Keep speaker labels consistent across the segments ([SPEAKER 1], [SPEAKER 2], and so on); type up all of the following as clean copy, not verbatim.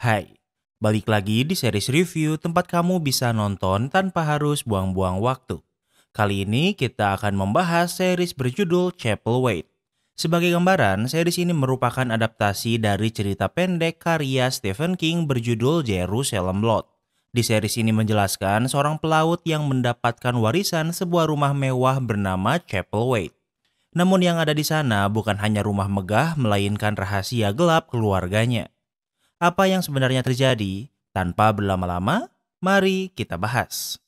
[SPEAKER 1] Hai, balik lagi di series review tempat kamu bisa nonton tanpa harus buang-buang waktu. Kali ini kita akan membahas series berjudul Chapelwaite. Sebagai gambaran, series ini merupakan adaptasi dari cerita pendek karya Stephen King berjudul Jerusalem Lot. Di series ini menjelaskan seorang pelaut yang mendapatkan warisan sebuah rumah mewah bernama Chapelwaite. Namun yang ada di sana bukan hanya rumah megah, melainkan rahasia gelap keluarganya. Apa yang sebenarnya terjadi? Tanpa berlama-lama, mari kita bahas.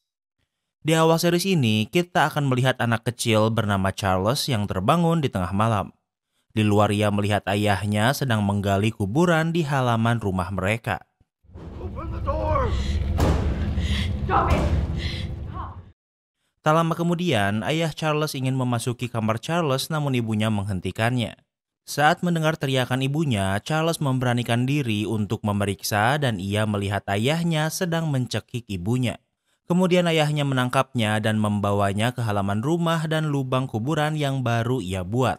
[SPEAKER 1] Di awal series ini, kita akan melihat anak kecil bernama Charles yang terbangun di tengah malam. Di luar ia melihat ayahnya sedang menggali kuburan di halaman rumah mereka.
[SPEAKER 2] Open the door! Stop it!
[SPEAKER 1] Tak lama kemudian, ayah Charles ingin memasuki kamar Charles namun ibunya menghentikannya. Saat mendengar teriakan ibunya, Charles memberanikan diri untuk memeriksa dan ia melihat ayahnya sedang mencekik ibunya. Kemudian ayahnya menangkapnya dan membawanya ke halaman rumah dan lubang kuburan yang baru ia buat.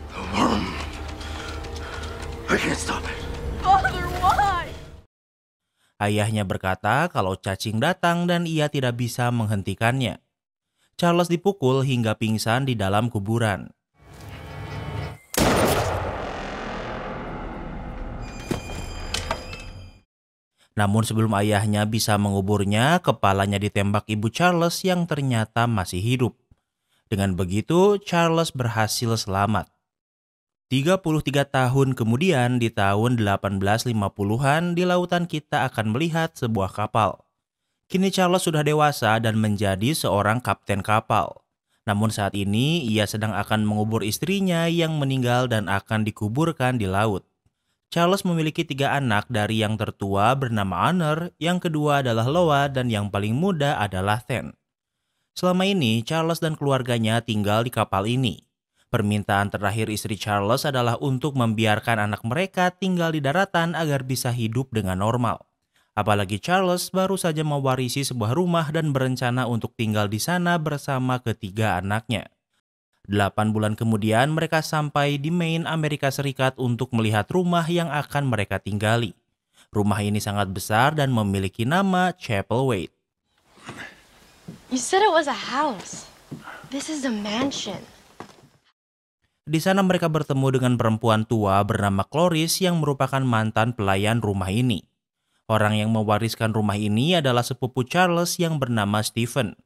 [SPEAKER 2] The worm! I can't stop it.
[SPEAKER 3] Father, why?
[SPEAKER 1] Ayahnya berkata kalau cacing datang dan ia tidak bisa menghentikannya. Charles dipukul hingga pingsan di dalam kuburan. Namun sebelum ayahnya bisa menguburnya, kepalanya ditembak ibu Charles yang ternyata masih hidup. Dengan begitu, Charles berhasil selamat. 33 tahun kemudian, di tahun 1850-an, di lautan kita akan melihat sebuah kapal. Kini Charles sudah dewasa dan menjadi seorang kapten kapal. Namun saat ini, ia sedang akan mengubur istrinya yang meninggal dan akan dikuburkan di laut. Charles memiliki 3 anak, dari yang tertua bernama Honor, yang kedua adalah Loa, dan yang paling muda adalah Ten. Selama ini, Charles dan keluarganya tinggal di kapal ini. Permintaan terakhir istri Charles adalah untuk membiarkan anak mereka tinggal di daratan agar bisa hidup dengan normal. Apalagi Charles baru saja mewarisi sebuah rumah dan berencana untuk tinggal di sana bersama ketiga anaknya. 8 bulan kemudian mereka sampai di Maine, Amerika Serikat untuk melihat rumah yang akan mereka tinggali. Rumah ini sangat besar dan memiliki nama Chapelwaite.
[SPEAKER 3] You said it was a house. This is a mansion.
[SPEAKER 1] Di sana mereka bertemu dengan perempuan tua bernama Cloris yang merupakan mantan pelayan rumah ini. Orang yang mewariskan rumah ini adalah sepupu Charles yang bernama Stephen.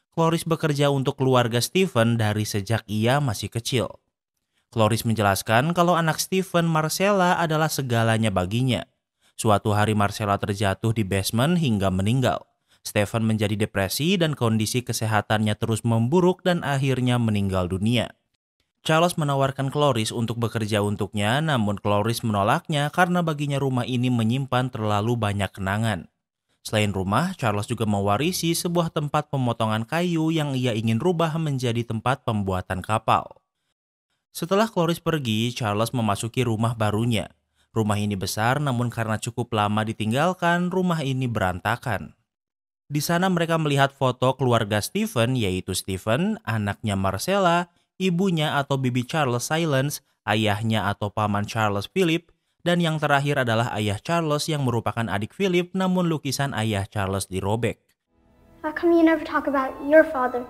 [SPEAKER 1] Cloris bekerja untuk keluarga Stephen dari sejak ia masih kecil. Cloris menjelaskan kalau anak Stephen, Marcella, adalah segalanya baginya. Suatu hari Marcella terjatuh di basement hingga meninggal. Stephen menjadi depresi dan kondisi kesehatannya terus memburuk dan akhirnya meninggal dunia. Charles menawarkan Cloris untuk bekerja untuknya, namun Cloris menolaknya karena baginya rumah ini menyimpan terlalu banyak kenangan. Selain rumah, Charles juga mewarisi sebuah tempat pemotongan kayu yang ia ingin rubah menjadi tempat pembuatan kapal. Setelah Cloris pergi, Charles memasuki rumah barunya. Rumah ini besar, namun karena cukup lama ditinggalkan, rumah ini berantakan. Di sana mereka melihat foto keluarga Stephen, yaitu Stephen, anaknya Marcella, ibunya atau bibi Charles Silence, ayahnya atau paman Charles Philip, dan yang terakhir adalah ayah Charles yang merupakan adik Philip, namun lukisan ayah Charles dirobek.
[SPEAKER 4] How come you never talk about your father?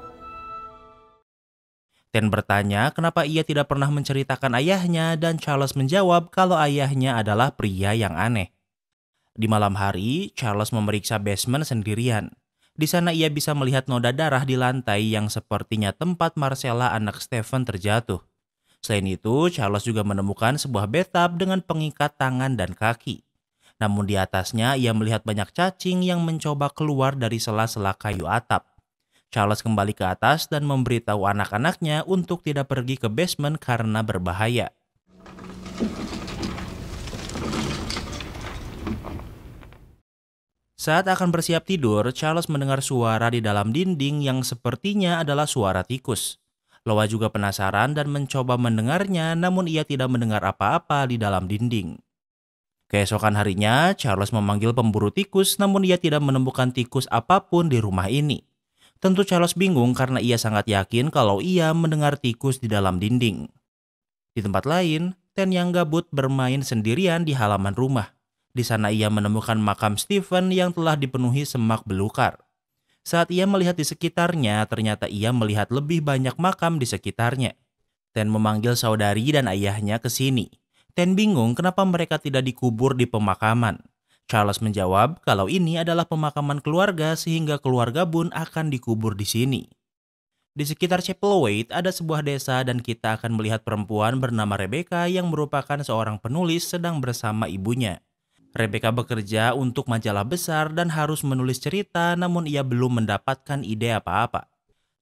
[SPEAKER 1] Ten bertanya kenapa ia tidak pernah menceritakan ayahnya dan Charles menjawab kalau ayahnya adalah pria yang aneh. Di malam hari, Charles memeriksa basement sendirian. Di sana ia bisa melihat noda darah di lantai yang sepertinya tempat Marcella anak Stephen terjatuh. Selain itu, Charles juga menemukan sebuah bathtub dengan pengikat tangan dan kaki. Namun di atasnya ia melihat banyak cacing yang mencoba keluar dari sela-sela kayu atap. Charles kembali ke atas dan memberitahu anak-anaknya untuk tidak pergi ke basement karena berbahaya. Saat akan bersiap tidur, Charles mendengar suara di dalam dinding yang sepertinya adalah suara tikus. Loa juga penasaran dan mencoba mendengarnya, namun ia tidak mendengar apa-apa di dalam dinding. Keesokan harinya, Charles memanggil pemburu tikus, namun ia tidak menemukan tikus apapun di rumah ini. Tentu Charles bingung karena ia sangat yakin kalau ia mendengar tikus di dalam dinding. Di tempat lain, Ten yang gabut bermain sendirian di halaman rumah. Di sana ia menemukan makam Stephen yang telah dipenuhi semak belukar. Saat ia melihat di sekitarnya, ternyata ia melihat lebih banyak makam di sekitarnya. Ten memanggil saudari dan ayahnya ke sini. Ten bingung kenapa mereka tidak dikubur di pemakaman. Charles menjawab kalau ini adalah pemakaman keluarga sehingga keluarga Boone akan dikubur di sini. Di sekitar Chapelwaite ada sebuah desa dan kita akan melihat perempuan bernama Rebecca yang merupakan seorang penulis sedang bersama ibunya. Rebecca bekerja untuk majalah besar dan harus menulis cerita, namun ia belum mendapatkan ide apa-apa.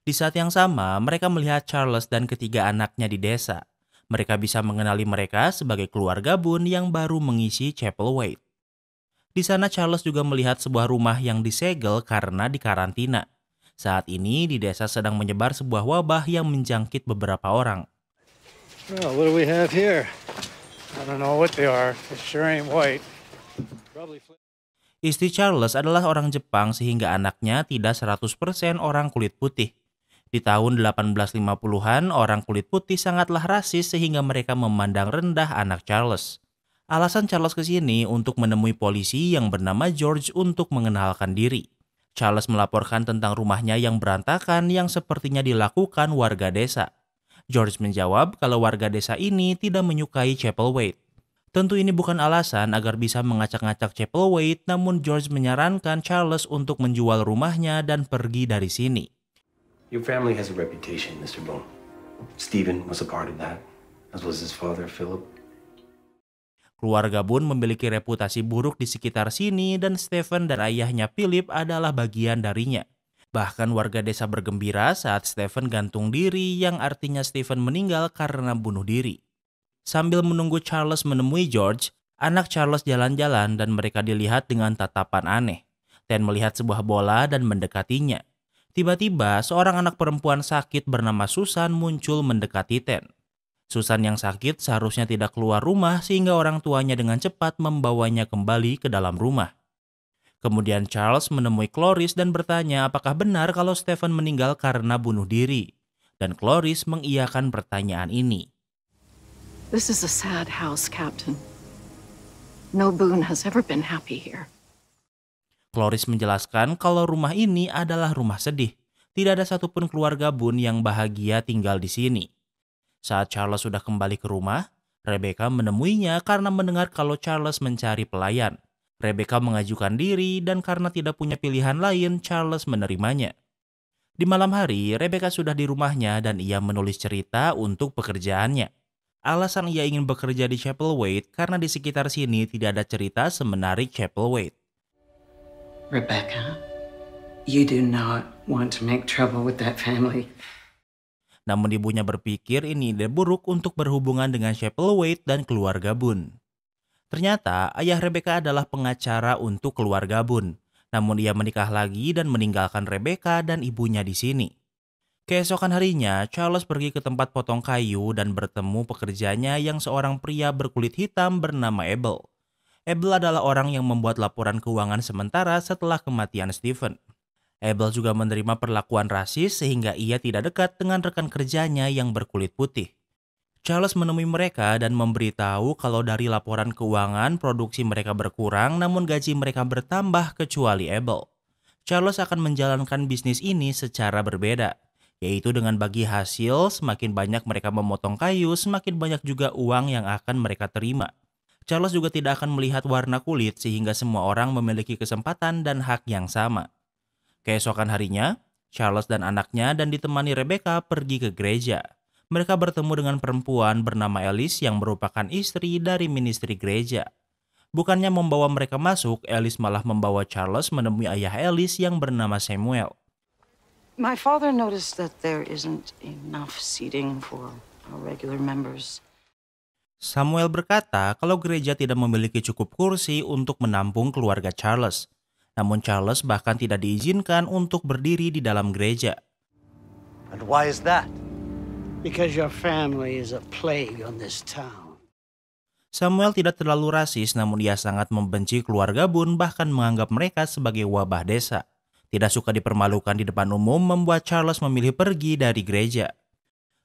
[SPEAKER 1] Di saat yang sama, mereka melihat Charles dan ketiga anaknya di desa. Mereka bisa mengenali mereka sebagai keluarga Boone yang baru mengisi Chapelwaite. Di sana Charles juga melihat sebuah rumah yang disegel karena dikarantina. Saat ini di desa sedang menyebar sebuah wabah yang menjangkit beberapa orang.
[SPEAKER 5] Well, what do we have here? I don't know what they are. It sure ain't white.
[SPEAKER 1] Istri Charles adalah orang Jepang sehingga anaknya tidak 100% orang kulit putih. Di tahun 1850-an, orang kulit putih sangatlah rasis sehingga mereka memandang rendah anak Charles. Alasan Charles ke sini untuk menemui polisi yang bernama George untuk mengenalkan diri. Charles melaporkan tentang rumahnya yang berantakan yang sepertinya dilakukan warga desa. George menjawab kalau warga desa ini tidak menyukai Chapelwaite. Tentu ini bukan alasan agar bisa mengacak-ngacak Chapelwaite, namun George menyarankan Charles untuk menjual rumahnya dan pergi dari sini.
[SPEAKER 6] Your family has a reputation, Mr. Boone. Stephen was a part of that, as was his father, Philip.
[SPEAKER 1] Keluarga Boone memiliki reputasi buruk di sekitar sini dan Stephen dan ayahnya Philip adalah bagian darinya. Bahkan warga desa bergembira saat Stephen gantung diri yang artinya Stephen meninggal karena bunuh diri. Sambil menunggu Charles menemui George, anak Charles jalan-jalan dan mereka dilihat dengan tatapan aneh. Ten melihat sebuah bola dan mendekatinya. Tiba-tiba seorang anak perempuan sakit bernama Susan muncul mendekati Ten. Susan yang sakit seharusnya tidak keluar rumah sehingga orang tuanya dengan cepat membawanya kembali ke dalam rumah. Kemudian Charles menemui Cloris dan bertanya apakah benar kalau Stephen meninggal karena bunuh diri. Dan Cloris mengiyakan pertanyaan ini.
[SPEAKER 7] This is a sad house, Captain. No Boone has ever been happy here.
[SPEAKER 1] Cloris menjelaskan kalau rumah ini adalah rumah sedih. Tidak ada satupun keluarga Boone yang bahagia tinggal di sini. Saat Charles sudah kembali ke rumah, Rebecca menemuinya karena mendengar kalau Charles mencari pelayan. Rebecca mengajukan diri dan karena tidak punya pilihan lain, Charles menerimanya. Di malam hari, Rebecca sudah di rumahnya dan ia menulis cerita untuk pekerjaannya. Alasan ia ingin bekerja di Chapelwaite karena di sekitar sini tidak ada cerita semenarik Chapelwaite.
[SPEAKER 7] Rebecca, you do not want to make trouble with that family.
[SPEAKER 1] Namun ibunya berpikir ini ide buruk untuk berhubungan dengan Chapelwaite dan keluarga Boone. Ternyata ayah Rebecca adalah pengacara untuk keluarga Boone. Namun ia menikah lagi dan meninggalkan Rebecca dan ibunya di sini. Keesokan harinya, Charles pergi ke tempat potong kayu dan bertemu pekerjanya yang seorang pria berkulit hitam bernama Abel. Abel adalah orang yang membuat laporan keuangan sementara setelah kematian Stephen. Abel juga menerima perlakuan rasis sehingga ia tidak dekat dengan rekan kerjanya yang berkulit putih. Charles menemui mereka dan memberitahu kalau dari laporan keuangan produksi mereka berkurang namun gaji mereka bertambah kecuali Abel. Charles akan menjalankan bisnis ini secara berbeda, yaitu dengan bagi hasil semakin banyak mereka memotong kayu semakin banyak juga uang yang akan mereka terima. Charles juga tidak akan melihat warna kulit sehingga semua orang memiliki kesempatan dan hak yang sama. Keesokan harinya, Charles dan anaknya dan ditemani Rebecca pergi ke gereja. Mereka bertemu dengan perempuan bernama Alice yang merupakan istri dari ministri gereja. Bukannya membawa mereka masuk, Alice malah membawa Charles menemui ayah Alice yang bernama Samuel.
[SPEAKER 7] My father noticed that there isn't enough seating for our regular members.
[SPEAKER 1] Samuel berkata kalau gereja tidak memiliki cukup kursi untuk menampung keluarga Charles. Namun Charles bahkan tidak diizinkan untuk berdiri di dalam gereja.
[SPEAKER 5] And why is that? Because your family is a plague on this town.
[SPEAKER 1] Samuel tidak terlalu rasis namun ia sangat membenci keluarga Boone bahkan menganggap mereka sebagai wabah desa. Tidak suka dipermalukan di depan umum membuat Charles memilih pergi dari gereja.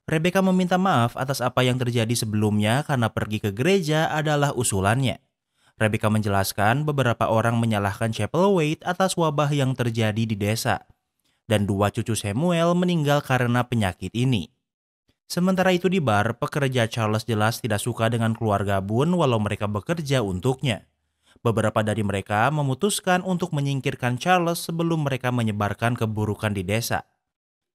[SPEAKER 1] Rebecca meminta maaf atas apa yang terjadi sebelumnya karena pergi ke gereja adalah usulannya. Rebecca menjelaskan beberapa orang menyalahkan Chapelwaite atas wabah yang terjadi di desa, dan 2 cucu Samuel meninggal karena penyakit ini. Sementara itu di bar, pekerja Charles jelas tidak suka dengan keluarga Boone walau mereka bekerja untuknya. Beberapa dari mereka memutuskan untuk menyingkirkan Charles sebelum mereka menyebarkan keburukan di desa.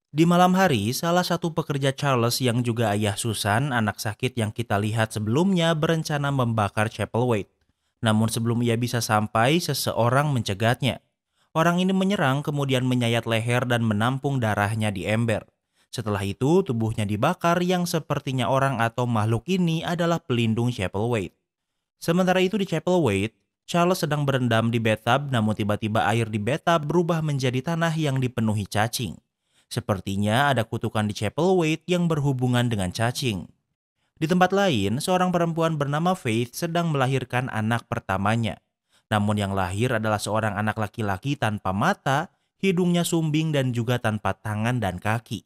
[SPEAKER 1] Di malam hari, salah satu pekerja Charles yang juga ayah Susan, anak sakit yang kita lihat sebelumnya, berencana membakar Chapelwaite. Namun sebelum ia bisa sampai, seseorang mencegatnya. Orang ini menyerang kemudian menyayat leher dan menampung darahnya di ember. Setelah itu, tubuhnya dibakar yang sepertinya orang atau makhluk ini adalah pelindung Chapelwaite. Sementara itu di Chapelwaite, Charles sedang berendam di bathtub, namun tiba-tiba air di bathtub berubah menjadi tanah yang dipenuhi cacing. Sepertinya ada kutukan di Chapelwaite yang berhubungan dengan cacing. Di tempat lain, seorang perempuan bernama Faith sedang melahirkan anak pertamanya. Namun yang lahir adalah seorang anak laki-laki tanpa mata, hidungnya sumbing dan juga tanpa tangan dan kaki.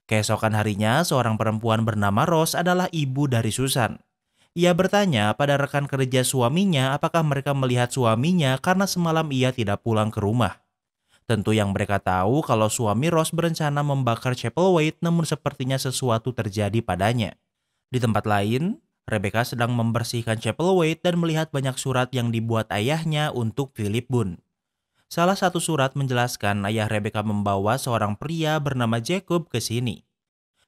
[SPEAKER 1] Keesokan harinya, seorang perempuan bernama Rose adalah ibu dari Susan. Ia bertanya pada rekan kerja suaminya apakah mereka melihat suaminya karena semalam ia tidak pulang ke rumah. Tentu yang mereka tahu kalau suami Rose berencana membakar Chapelwaite, namun sepertinya sesuatu terjadi padanya. Di tempat lain, Rebecca sedang membersihkan Chapelwaite dan melihat banyak surat yang dibuat ayahnya untuk Philip Boone. Salah satu surat menjelaskan ayah Rebecca membawa seorang pria bernama Jacob ke sini.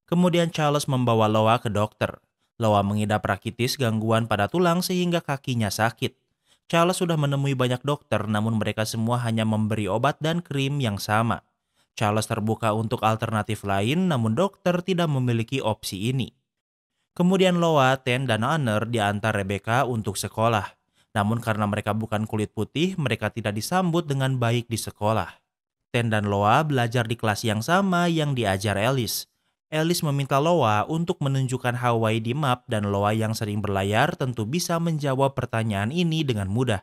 [SPEAKER 1] Kemudian Charles membawa Loa ke dokter. Loa mengidap rakitis gangguan pada tulang sehingga kakinya sakit. Charles sudah menemui banyak dokter, namun mereka semua hanya memberi obat dan krim yang sama. Charles terbuka untuk alternatif lain, namun dokter tidak memiliki opsi ini. Kemudian Loa, Ten, dan Honor diantar Rebecca untuk sekolah. Namun karena mereka bukan kulit putih, mereka tidak disambut dengan baik di sekolah. Ten dan Loa belajar di kelas yang sama yang diajar Alice. Alice meminta Loa untuk menunjukkan Hawaii di map dan Loa yang sering berlayar tentu bisa menjawab pertanyaan ini dengan mudah.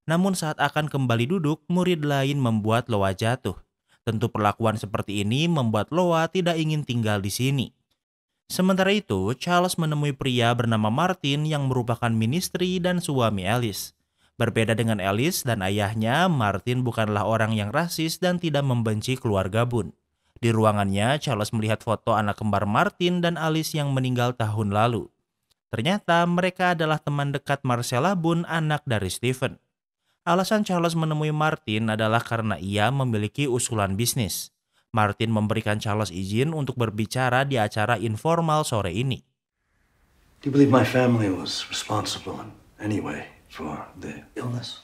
[SPEAKER 1] Namun saat akan kembali duduk, murid lain membuat Loa jatuh. Tentu perlakuan seperti ini membuat Loa tidak ingin tinggal di sini. Sementara itu, Charles menemui pria bernama Martin yang merupakan ministri dan suami Alice. Berbeda dengan Alice dan ayahnya, Martin bukanlah orang yang rasis dan tidak membenci keluarga Boone. Di ruangannya, Charles melihat foto anak kembar Martin dan Alice yang meninggal tahun lalu. Ternyata mereka adalah teman dekat Marcella Boone, anak dari Stephen. Alasan Charles menemui Martin adalah karena ia memiliki usulan bisnis. Martin memberikan Charles izin untuk berbicara di acara informal sore ini.
[SPEAKER 6] Do you believe my family was responsible in any way for the illness?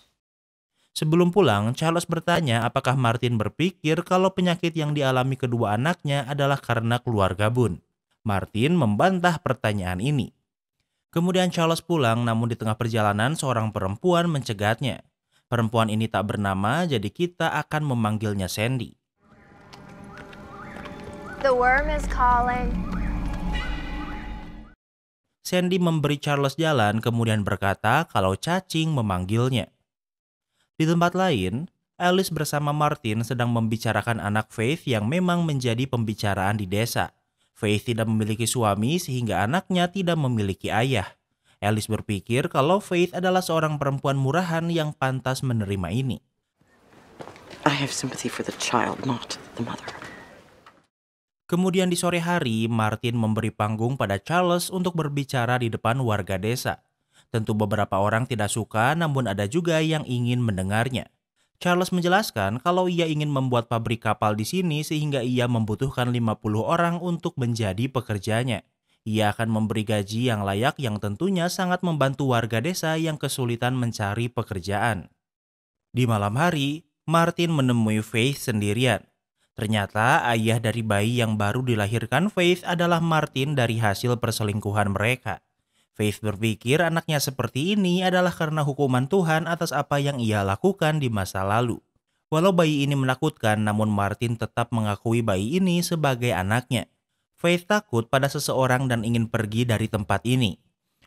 [SPEAKER 1] Sebelum pulang, Charles bertanya apakah Martin berpikir kalau penyakit yang dialami kedua anaknya adalah karena keluarga Boone. Martin membantah pertanyaan ini. Kemudian Charles pulang, namun di tengah perjalanan seorang perempuan mencegatnya. Perempuan ini tak bernama, jadi kita akan memanggilnya Sandy.
[SPEAKER 4] The worm is calling.
[SPEAKER 1] Sandy memberi Charles jalan kemudian berkata kalau cacing memanggilnya. Di tempat lain, Alice bersama Martin sedang membicarakan anak Faith yang memang menjadi pembicaraan di desa. Faith tidak memiliki suami sehingga anaknya tidak memiliki ayah. Alice berpikir kalau Faith adalah seorang perempuan murahan yang pantas menerima ini.
[SPEAKER 7] I have sympathy for the child, not the mother.
[SPEAKER 1] Kemudian di sore hari, Martin memberi panggung pada Charles untuk berbicara di depan warga desa. Tentu beberapa orang tidak suka, namun ada juga yang ingin mendengarnya. Charles menjelaskan kalau ia ingin membuat pabrik kapal di sini sehingga ia membutuhkan 50 orang untuk menjadi pekerjanya. Ia akan memberi gaji yang layak yang tentunya sangat membantu warga desa yang kesulitan mencari pekerjaan. Di malam hari, Martin menemui Faith sendirian. Ternyata ayah dari bayi yang baru dilahirkan Faith adalah Martin dari hasil perselingkuhan mereka. Faith berpikir anaknya seperti ini adalah karena hukuman Tuhan atas apa yang ia lakukan di masa lalu. Walau bayi ini menakutkan, namun Martin tetap mengakui bayi ini sebagai anaknya. Faith takut pada seseorang dan ingin pergi dari tempat ini.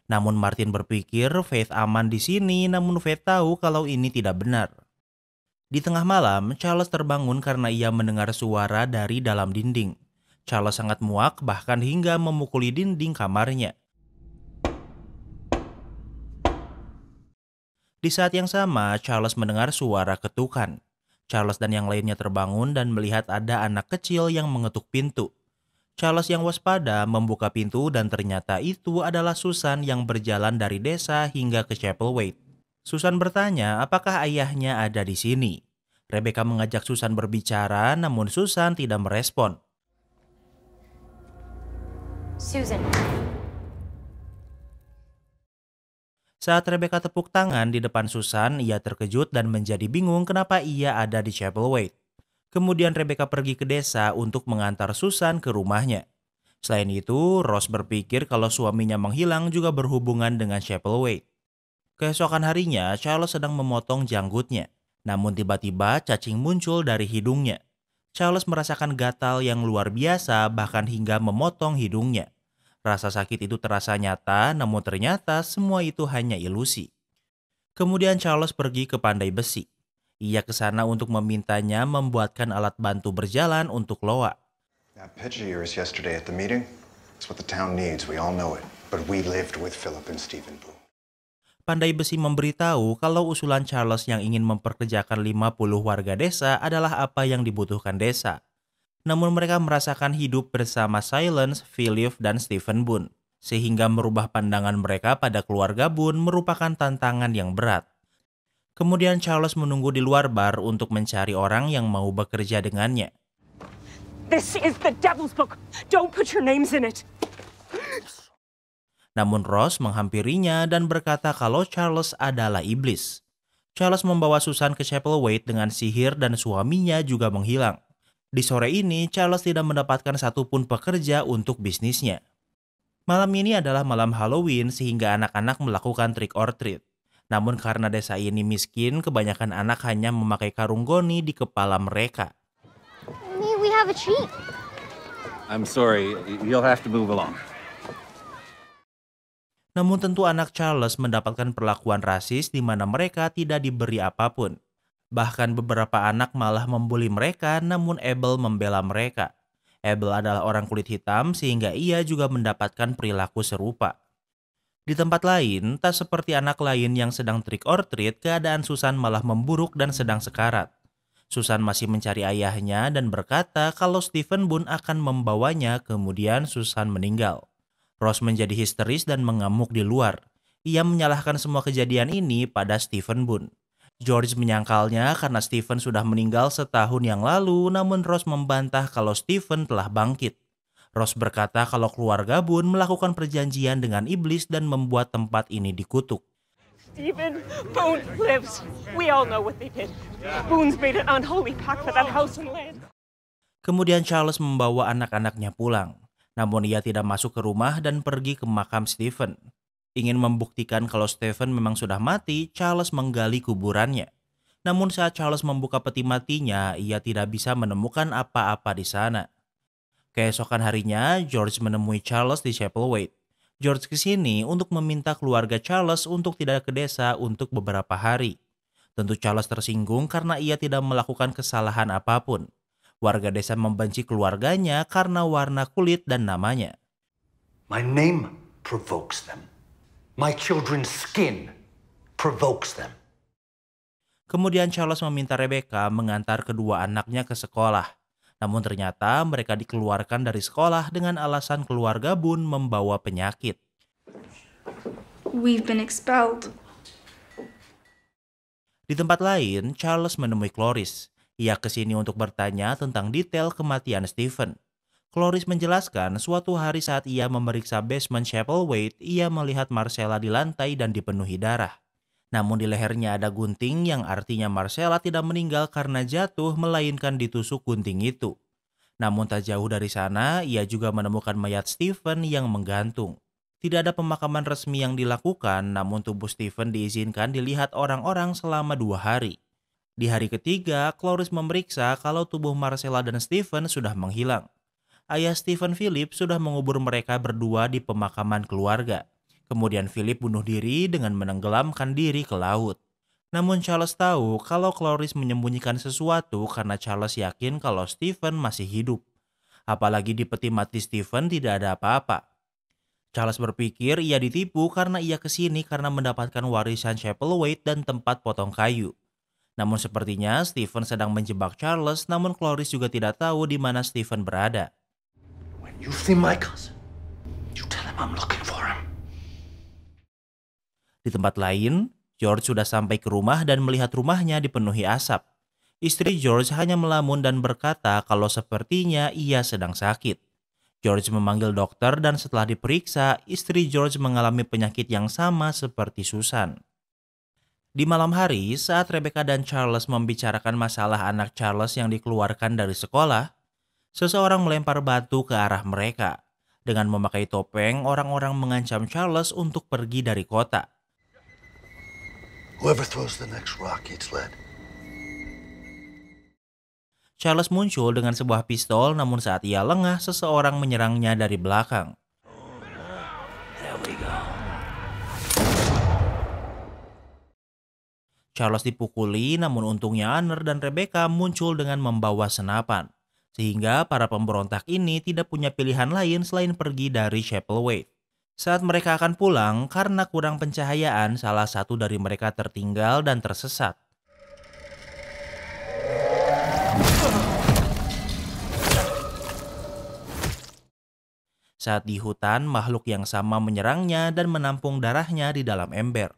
[SPEAKER 1] Namun Martin berpikir Faith aman di sini, namun Faith tahu kalau ini tidak benar. Di tengah malam, Charles terbangun karena ia mendengar suara dari dalam dinding. Charles sangat muak bahkan hingga memukuli dinding kamarnya. Di saat yang sama, Charles mendengar suara ketukan. Charles dan yang lainnya terbangun dan melihat ada anak kecil yang mengetuk pintu. Charles yang waspada membuka pintu dan ternyata itu adalah Susan yang berjalan dari desa hingga ke Chapelwaite. Susan bertanya apakah ayahnya ada di sini. Rebecca mengajak Susan berbicara, namun Susan tidak merespon.
[SPEAKER 4] Susan.
[SPEAKER 1] Saat Rebecca tepuk tangan di depan Susan, ia terkejut dan menjadi bingung kenapa ia ada di Chapelwaite. Kemudian Rebecca pergi ke desa untuk mengantar Susan ke rumahnya. Selain itu, Rose berpikir kalau suaminya menghilang juga berhubungan dengan Chapelwaite. Keesokan harinya, Charles sedang memotong janggutnya. Namun tiba-tiba cacing muncul dari hidungnya. Charles merasakan gatal yang luar biasa bahkan hingga memotong hidungnya. Rasa sakit itu terasa nyata, namun ternyata semua itu hanya ilusi. Kemudian Charles pergi ke pandai besi. Ia ke sana untuk memintanya membuatkan alat bantu berjalan untuk Loa.
[SPEAKER 8] That picture of yours yesterday at the meeting, it's what the town needs, we all know it. But we lived with Philip and Stephen Boone.
[SPEAKER 1] Pandai besi memberitahu kalau usulan Charles yang ingin memperkerjakan 50 warga desa adalah apa yang dibutuhkan desa. Namun mereka merasakan hidup bersama Silence, Philip, dan Stephen Boone. Sehingga merubah pandangan mereka pada keluarga Boone merupakan tantangan yang berat. Kemudian Charles menunggu di luar bar untuk mencari orang yang mau bekerja dengannya.
[SPEAKER 9] This is the devil's book. Don't put your names in it.
[SPEAKER 1] Namun Rose menghampirinya dan berkata kalau Charles adalah iblis. Charles membawa Susan ke Chapelwaite dengan sihir dan suaminya juga menghilang. Di sore ini, Charles tidak mendapatkan satupun pekerja untuk bisnisnya. Malam ini adalah malam Halloween sehingga anak-anak melakukan trick or treat. Namun karena desa ini miskin, kebanyakan anak hanya memakai karung goni di kepala mereka.
[SPEAKER 4] May we have a treat?
[SPEAKER 10] I'm sorry, you'll have to move along.
[SPEAKER 1] Namun tentu anak Charles mendapatkan perlakuan rasis di mana mereka tidak diberi apapun. Bahkan beberapa anak malah membuli mereka, namun Abel membela mereka. Abel adalah orang kulit hitam sehingga ia juga mendapatkan perilaku serupa. Di tempat lain, tak seperti anak lain yang sedang trick or treat, keadaan Susan malah memburuk dan sedang sekarat. Susan masih mencari ayahnya dan berkata kalau Stephen Boone akan membawanya, kemudian Susan meninggal. Rose menjadi histeris dan mengamuk di luar. Ia menyalahkan semua kejadian ini pada Stephen Boone. George menyangkalnya karena Stephen sudah meninggal setahun yang lalu, namun Rose membantah kalau Stephen telah bangkit. Rose berkata kalau keluarga Boone melakukan perjanjian dengan iblis dan membuat tempat ini dikutuk.
[SPEAKER 9] Stephen Boone lives. We all know what they did. Boone's made an unholy pact for that house and land.
[SPEAKER 1] Kemudian Charles membawa anak-anaknya pulang. Namun ia tidak masuk ke rumah dan pergi ke makam Stephen. Ingin membuktikan kalau Stephen memang sudah mati, Charles menggali kuburannya. Namun saat Charles membuka peti matinya, ia tidak bisa menemukan apa-apa di sana. Keesokan harinya, George menemui Charles di Chapelwaite. George kesini untuk meminta keluarga Charles untuk tidak ke desa untuk beberapa hari. Tentu Charles tersinggung karena ia tidak melakukan kesalahan apapun. Warga desa membenci keluarganya karena warna kulit dan namanya.
[SPEAKER 2] My name provokes them. My children's skin provokes them.
[SPEAKER 1] Kemudian Charles meminta Rebecca mengantar kedua anaknya ke sekolah. Namun ternyata mereka dikeluarkan dari sekolah dengan alasan keluarga Boone membawa penyakit.
[SPEAKER 11] We've been expelled.
[SPEAKER 1] Di tempat lain, Charles menemui Cloris. Ia kesini untuk bertanya tentang detail kematian Stephen. Cloris menjelaskan suatu hari saat ia memeriksa basement Chapelwaite, ia melihat Marcella di lantai dan dipenuhi darah. Namun di lehernya ada gunting yang artinya Marcella tidak meninggal karena jatuh melainkan ditusuk gunting itu. Namun tak jauh dari sana, ia juga menemukan mayat Stephen yang menggantung. Tidak ada pemakaman resmi yang dilakukan, namun tubuh Stephen diizinkan dilihat orang-orang selama 2 hari. Di hari ketiga, Cloris memeriksa kalau tubuh Marcella dan Stephen sudah menghilang. Ayah Stephen, Philip, sudah mengubur mereka berdua di pemakaman keluarga. Kemudian Philip bunuh diri dengan menenggelamkan diri ke laut. Namun Charles tahu kalau Cloris menyembunyikan sesuatu karena Charles yakin kalau Stephen masih hidup. Apalagi di peti mati Stephen tidak ada apa-apa. Charles berpikir ia ditipu karena ia kesini karena mendapatkan warisan Chapelwaite dan tempat potong kayu. Namun sepertinya Stephen sedang menjebak Charles, namun Cloris juga tidak tahu di mana Stephen berada.
[SPEAKER 2] When you see my cousin, you tell him I'm looking for him.
[SPEAKER 1] Di tempat lain, George sudah sampai ke rumah dan melihat rumahnya dipenuhi asap. Istri George hanya melamun dan berkata kalau sepertinya ia sedang sakit. George memanggil dokter dan setelah diperiksa, istri George mengalami penyakit yang sama seperti Susan. Di malam hari, saat Rebecca dan Charles membicarakan masalah anak Charles yang dikeluarkan dari sekolah, seseorang melempar batu ke arah mereka. Dengan memakai topeng, orang-orang mengancam Charles untuk pergi dari kota.
[SPEAKER 2] Whoever throws the next rock eats lead.
[SPEAKER 1] Charles muncul dengan sebuah pistol, namun saat ia lengah, seseorang menyerangnya dari belakang. Charles dipukuli, namun untungnya Anner dan Rebecca muncul dengan membawa senapan, sehingga para pemberontak ini tidak punya pilihan lain selain pergi dari Chapelwaite. Saat mereka akan pulang, karena kurang pencahayaan, salah satu dari mereka tertinggal dan tersesat. Saat di hutan, makhluk yang sama menyerangnya dan menampung darahnya di dalam ember.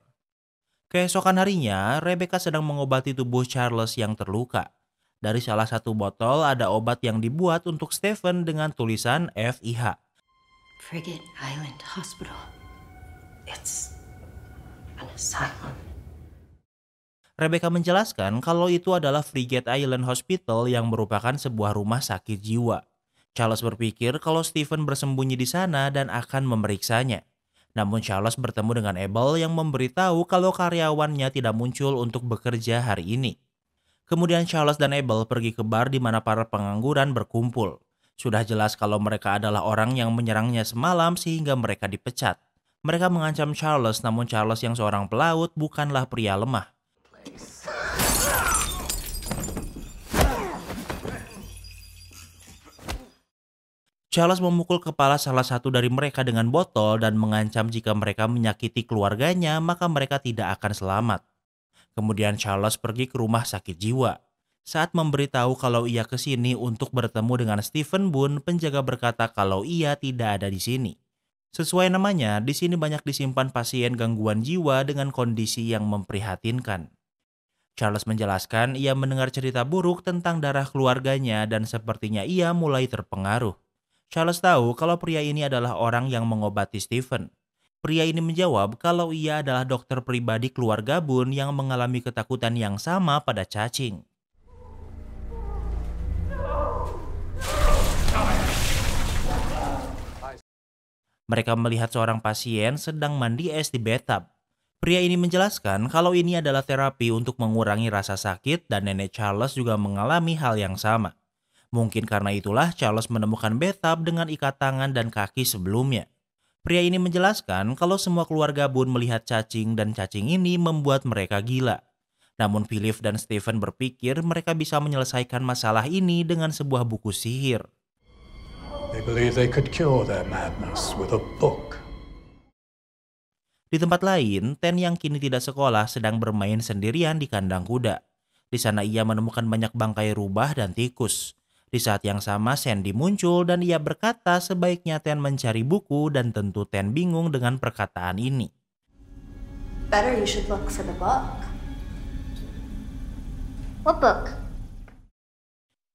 [SPEAKER 1] Keesokan harinya, Rebecca sedang mengobati tubuh Charles yang terluka. Dari salah satu botol ada obat yang dibuat untuk Stephen dengan tulisan FIH.
[SPEAKER 11] Frigate Island Hospital. It's an asylum.
[SPEAKER 1] Rebecca menjelaskan kalau itu adalah Frigate Island Hospital yang merupakan sebuah rumah sakit jiwa. Charles berpikir kalau Stephen bersembunyi di sana dan akan memeriksanya. Namun Charles bertemu dengan Abel yang memberitahu kalau karyawannya tidak muncul untuk bekerja hari ini. Kemudian Charles dan Abel pergi ke bar di mana para pengangguran berkumpul. Sudah jelas kalau mereka adalah orang yang menyerangnya semalam sehingga mereka dipecat. Mereka mengancam Charles, namun Charles yang seorang pelaut bukanlah pria lemah. Charles memukul kepala salah satu dari mereka dengan botol dan mengancam jika mereka menyakiti keluarganya maka mereka tidak akan selamat. Kemudian Charles pergi ke rumah sakit jiwa. Saat memberitahu kalau ia ke sini untuk bertemu dengan Stephen Boone, penjaga berkata kalau ia tidak ada di sini. Sesuai namanya, di sini banyak disimpan pasien gangguan jiwa dengan kondisi yang memprihatinkan. Charles menjelaskan ia mendengar cerita buruk tentang darah keluarganya dan sepertinya ia mulai terpengaruh. Charles tahu kalau pria ini adalah orang yang mengobati Stephen. Pria ini menjawab kalau ia adalah dokter pribadi keluarga Boone yang mengalami ketakutan yang sama pada cacing. Mereka melihat seorang pasien sedang mandi es di bathtub. Pria ini menjelaskan kalau ini adalah terapi untuk mengurangi rasa sakit dan nenek Charles juga mengalami hal yang sama. Mungkin karena itulah Charles menemukan bathtub dengan ikat tangan dan kaki sebelumnya. Pria ini menjelaskan kalau semua keluarga Boone melihat cacing dan cacing ini membuat mereka gila. Namun Philip dan Stephen berpikir mereka bisa menyelesaikan masalah ini dengan sebuah buku sihir.
[SPEAKER 2] They believe they could cure their madness with a book.
[SPEAKER 1] Di tempat lain, Ten yang kini tidak sekolah sedang bermain sendirian di kandang kuda. Di sana ia menemukan banyak bangkai rubah dan tikus. Di saat yang sama Sandy muncul dan ia berkata sebaiknya Ten mencari buku dan tentu Ten bingung dengan perkataan ini.
[SPEAKER 11] Better you should look for the book.
[SPEAKER 4] What book?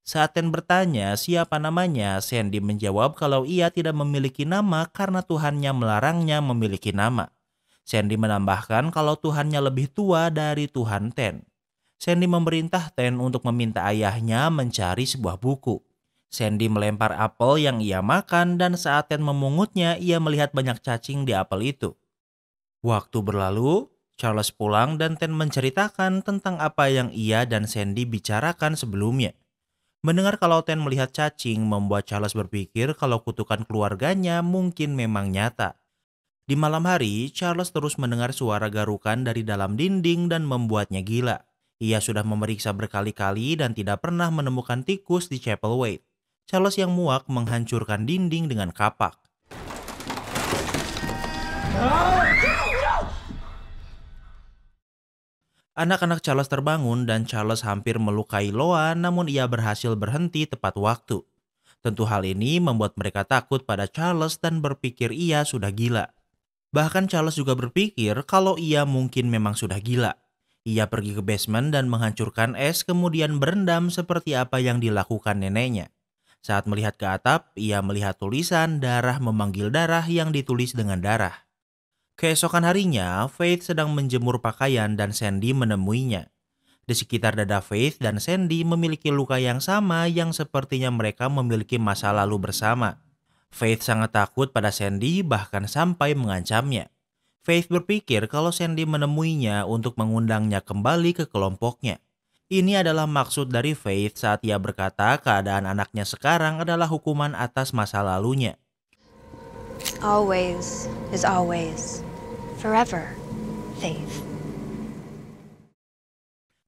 [SPEAKER 1] Saat Ten bertanya siapa namanya, Sandy menjawab kalau ia tidak memiliki nama karena Tuhannya melarangnya memiliki nama. Sandy menambahkan kalau Tuhannya lebih tua dari Tuhan Ten. Sandy memerintah Ten untuk meminta ayahnya mencari sebuah buku. Sandy melempar apel yang ia makan dan saat Ten memungutnya, ia melihat banyak cacing di apel itu. Waktu berlalu, Charles pulang dan Ten menceritakan tentang apa yang ia dan Sandy bicarakan sebelumnya. Mendengar kalau Ten melihat cacing membuat Charles berpikir kalau kutukan keluarganya mungkin memang nyata. Di malam hari, Charles terus mendengar suara garukan dari dalam dinding dan membuatnya gila. Ia sudah memeriksa berkali-kali dan tidak pernah menemukan tikus di Chapelwaite. Charles yang muak menghancurkan dinding dengan kapak. Anak-anak Charles terbangun dan Charles hampir melukai Loa, namun ia berhasil berhenti tepat waktu. Tentu hal ini membuat mereka takut pada Charles dan berpikir ia sudah gila. Bahkan Charles juga berpikir kalau ia mungkin memang sudah gila. Ia pergi ke basement dan menghancurkan es, kemudian berendam seperti apa yang dilakukan neneknya. Saat melihat ke atap, ia melihat tulisan darah memanggil darah yang ditulis dengan darah. Keesokan harinya, Faith sedang menjemur pakaian dan Sandy menemuinya. Di sekitar dada Faith dan Sandy memiliki luka yang sama yang sepertinya mereka memiliki masa lalu bersama. Faith sangat takut pada Sandy, bahkan sampai mengancamnya. Faith berpikir kalau Sandy menemuinya untuk mengundangnya kembali ke kelompoknya. Ini adalah maksud dari Faith saat ia berkata keadaan anaknya sekarang adalah hukuman atas masa lalunya.
[SPEAKER 11] Always is always. Forever, Faith.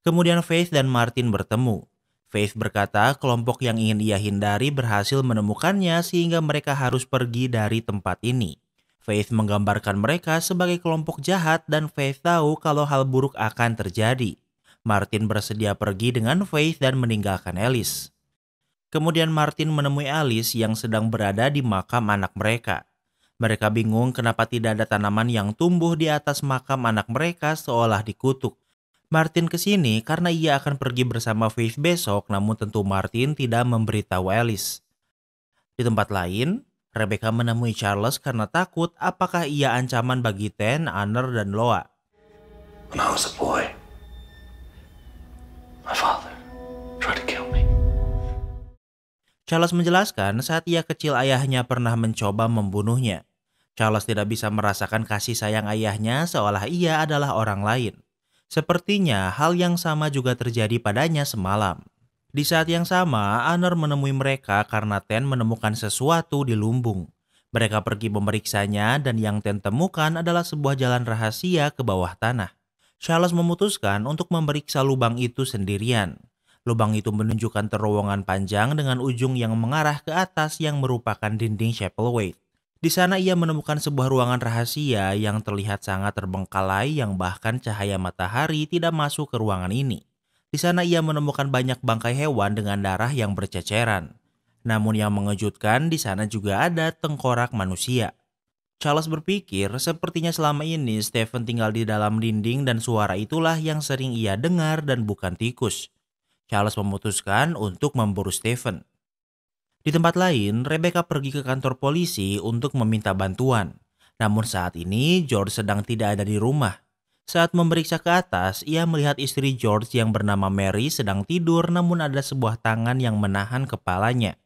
[SPEAKER 1] Kemudian Faith dan Martin bertemu. Faith berkata kelompok yang ingin ia hindari berhasil menemukannya sehingga mereka harus pergi dari tempat ini. Faith menggambarkan mereka sebagai kelompok jahat dan Faith tahu kalau hal buruk akan terjadi. Martin bersedia pergi dengan Faith dan meninggalkan Alice. Kemudian Martin menemui Alice yang sedang berada di makam anak mereka. Mereka bingung kenapa tidak ada tanaman yang tumbuh di atas makam anak mereka seolah dikutuk. Martin kesini karena ia akan pergi bersama Faith besok, namun tentu Martin tidak memberitahu Alice. Di tempat lain, Rebecca menemui Charles karena takut apakah ia ancaman bagi Ten, Honor, dan Loa.
[SPEAKER 6] When I was a boy, my father tried to kill me.
[SPEAKER 1] Charles menjelaskan saat ia kecil ayahnya pernah mencoba membunuhnya. Charles tidak bisa merasakan kasih sayang ayahnya seolah ia adalah orang lain. Sepertinya hal yang sama juga terjadi padanya semalam. Di saat yang sama, Honor menemui mereka karena Ten menemukan sesuatu di lumbung. Mereka pergi memeriksanya dan yang Ten temukan adalah sebuah jalan rahasia ke bawah tanah. Charles memutuskan untuk memeriksa lubang itu sendirian. Lubang itu menunjukkan terowongan panjang dengan ujung yang mengarah ke atas yang merupakan dinding Chapelwaite. Di sana ia menemukan sebuah ruangan rahasia yang terlihat sangat terbengkalai yang bahkan cahaya matahari tidak masuk ke ruangan ini. Di sana ia menemukan banyak bangkai hewan dengan darah yang berceceran. Namun yang mengejutkan di sana juga ada tengkorak manusia. Charles berpikir sepertinya selama ini Stephen tinggal di dalam dinding dan suara itulah yang sering ia dengar dan bukan tikus. Charles memutuskan untuk memburu Stephen. Di tempat lain, Rebecca pergi ke kantor polisi untuk meminta bantuan. Namun saat ini George sedang tidak ada di rumah. Saat memeriksa ke atas, ia melihat istri George yang bernama Mary sedang tidur namun ada sebuah tangan yang menahan kepalanya.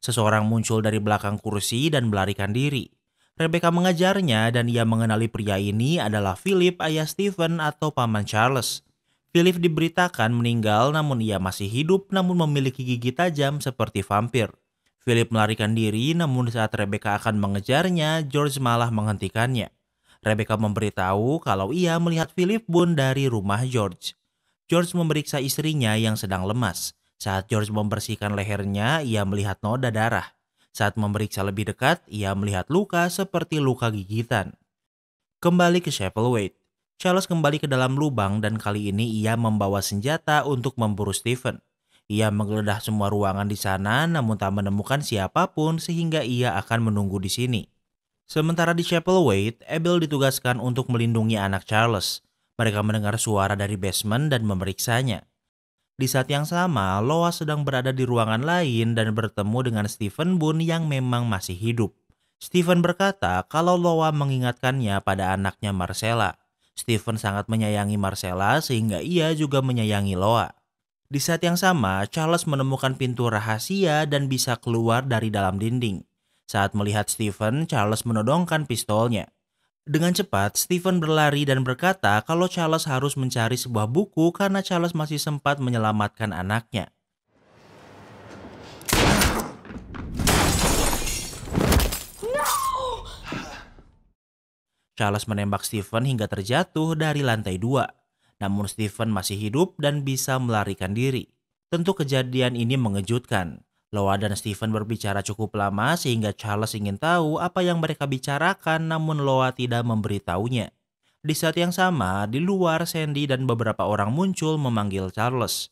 [SPEAKER 1] Seseorang muncul dari belakang kursi dan melarikan diri. Rebecca mengejarnya dan ia mengenali pria ini adalah Philip, ayah Stephen atau paman Charles. Philip diberitakan meninggal namun ia masih hidup namun memiliki gigi tajam seperti vampir. Philip melarikan diri namun saat Rebecca akan mengejarnya, George malah menghentikannya. Rebecca memberitahu kalau ia melihat Philip Boone dari rumah George. George memeriksa istrinya yang sedang lemas. Saat George membersihkan lehernya, ia melihat noda darah. Saat memeriksa lebih dekat, ia melihat luka seperti luka gigitan. Kembali ke Chapelwaite, Charles kembali ke dalam lubang dan kali ini ia membawa senjata untuk memburu Stephen. Ia menggeledah semua ruangan di sana namun tak menemukan siapapun sehingga ia akan menunggu di sini. Sementara di Chapelwaite, Abel ditugaskan untuk melindungi anak Charles. Mereka mendengar suara dari basement dan memeriksanya. Di saat yang sama, Loa sedang berada di ruangan lain dan bertemu dengan Stephen Boone yang memang masih hidup. Stephen berkata kalau Loa mengingatkannya pada anaknya Marcella. Stephen sangat menyayangi Marcella sehingga ia juga menyayangi Loa. Di saat yang sama, Charles menemukan pintu rahasia dan bisa keluar dari dalam dinding. Saat melihat Stephen, Charles menodongkan pistolnya. Dengan cepat, Stephen berlari dan berkata kalau Charles harus mencari sebuah buku karena Charles masih sempat menyelamatkan anaknya. No! Charles menembak Stephen hingga terjatuh dari lantai 2. Namun Stephen masih hidup dan bisa melarikan diri. Tentu kejadian ini mengejutkan. Loa dan Stephen berbicara cukup lama sehingga Charles ingin tahu apa yang mereka bicarakan, namun Loa tidak memberitahunya. Di saat yang sama, di luar Sandy dan beberapa orang muncul memanggil Charles.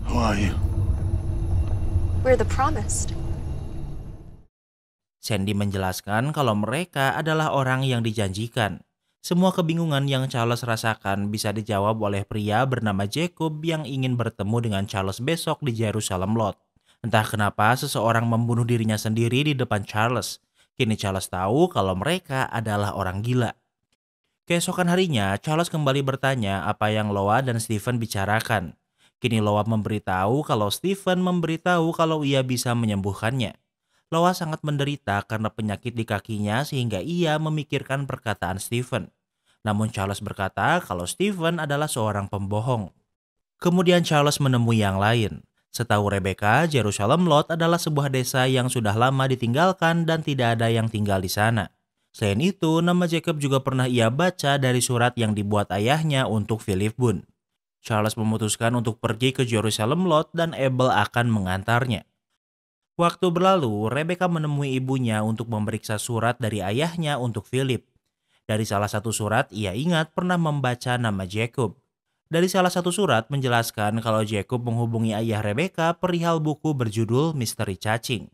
[SPEAKER 2] Who are you?
[SPEAKER 11] We're the promised.
[SPEAKER 1] Sandy menjelaskan kalau mereka adalah orang yang dijanjikan. Semua kebingungan yang Charles rasakan bisa dijawab oleh pria bernama Jacob yang ingin bertemu dengan Charles besok di Jerusalem Lot. Entah kenapa seseorang membunuh dirinya sendiri di depan Charles. Kini Charles tahu kalau mereka adalah orang gila. Keesokan harinya, Charles kembali bertanya apa yang Loa dan Stephen bicarakan. Kini Loa memberitahu kalau Stephen memberitahu kalau ia bisa menyembuhkannya. Loa sangat menderita karena penyakit di kakinya sehingga ia memikirkan perkataan Stephen. Namun Charles berkata kalau Stephen adalah seorang pembohong. Kemudian Charles menemui yang lain. Setahu Rebecca, Jerusalem Lot adalah sebuah desa yang sudah lama ditinggalkan dan tidak ada yang tinggal di sana. Selain itu, nama Jacob juga pernah ia baca dari surat yang dibuat ayahnya untuk Philip Boone. Charles memutuskan untuk pergi ke Jerusalem Lot dan Abel akan mengantarnya. Waktu berlalu, Rebecca menemui ibunya untuk memeriksa surat dari ayahnya untuk Philip. Dari salah satu surat, ia ingat pernah membaca nama Jacob. Dari salah satu surat menjelaskan kalau Jacob menghubungi ayah Rebecca perihal buku berjudul Misteri Cacing.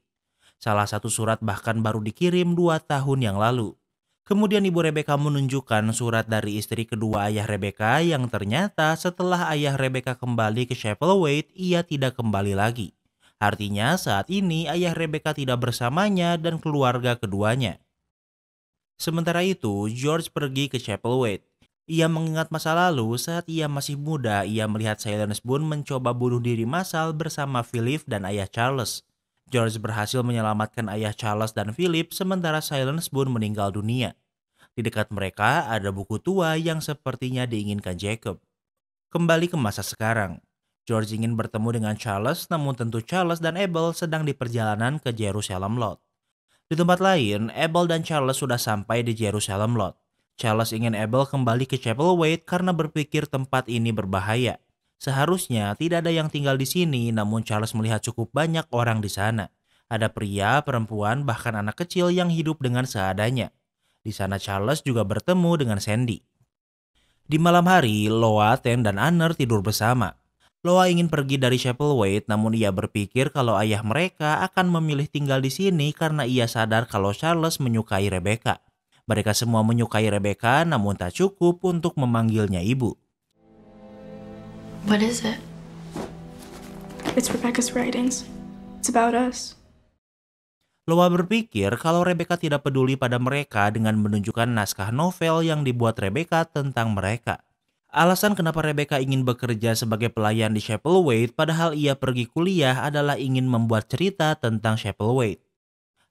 [SPEAKER 1] Salah satu surat bahkan baru dikirim 2 tahun yang lalu. Kemudian ibu Rebecca menunjukkan surat dari istri kedua ayah Rebecca yang ternyata setelah ayah Rebecca kembali ke Chapelwaite, ia tidak kembali lagi. Artinya saat ini ayah Rebecca tidak bersamanya dan keluarga keduanya. Sementara itu, George pergi ke Chapelwaite. Ia mengingat masa lalu saat ia masih muda, ia melihat Silence Boone mencoba bunuh diri massal bersama Philip dan ayah Charles. George berhasil menyelamatkan ayah Charles dan Philip sementara Silence Boone meninggal dunia. Di dekat mereka ada buku tua yang sepertinya diinginkan Jacob. Kembali ke masa sekarang. George ingin bertemu dengan Charles, namun tentu Charles dan Abel sedang di perjalanan ke Jerusalem Lot. Di tempat lain, Abel dan Charles sudah sampai di Jerusalem Lot. Charles ingin Abel kembali ke Chapelwaite karena berpikir tempat ini berbahaya. Seharusnya tidak ada yang tinggal di sini, namun Charles melihat cukup banyak orang di sana. Ada pria, perempuan, bahkan anak kecil yang hidup dengan seadanya. Di sana Charles juga bertemu dengan Sandy. Di malam hari, Loa, Ten, dan Anner tidur bersama. Loa ingin pergi dari Chapelwaite, namun ia berpikir kalau ayah mereka akan memilih tinggal di sini karena ia sadar kalau Charles menyukai Rebecca. Mereka semua menyukai Rebecca, namun tak cukup untuk memanggilnya ibu.
[SPEAKER 3] What is it?
[SPEAKER 12] It's Rebecca's writings. It's about us.
[SPEAKER 1] Loa berpikir kalau Rebecca tidak peduli pada mereka dengan menunjukkan naskah novel yang dibuat Rebecca tentang mereka. Alasan kenapa Rebecca ingin bekerja sebagai pelayan di Chapelwaite padahal ia pergi kuliah adalah ingin membuat cerita tentang Chapelwaite.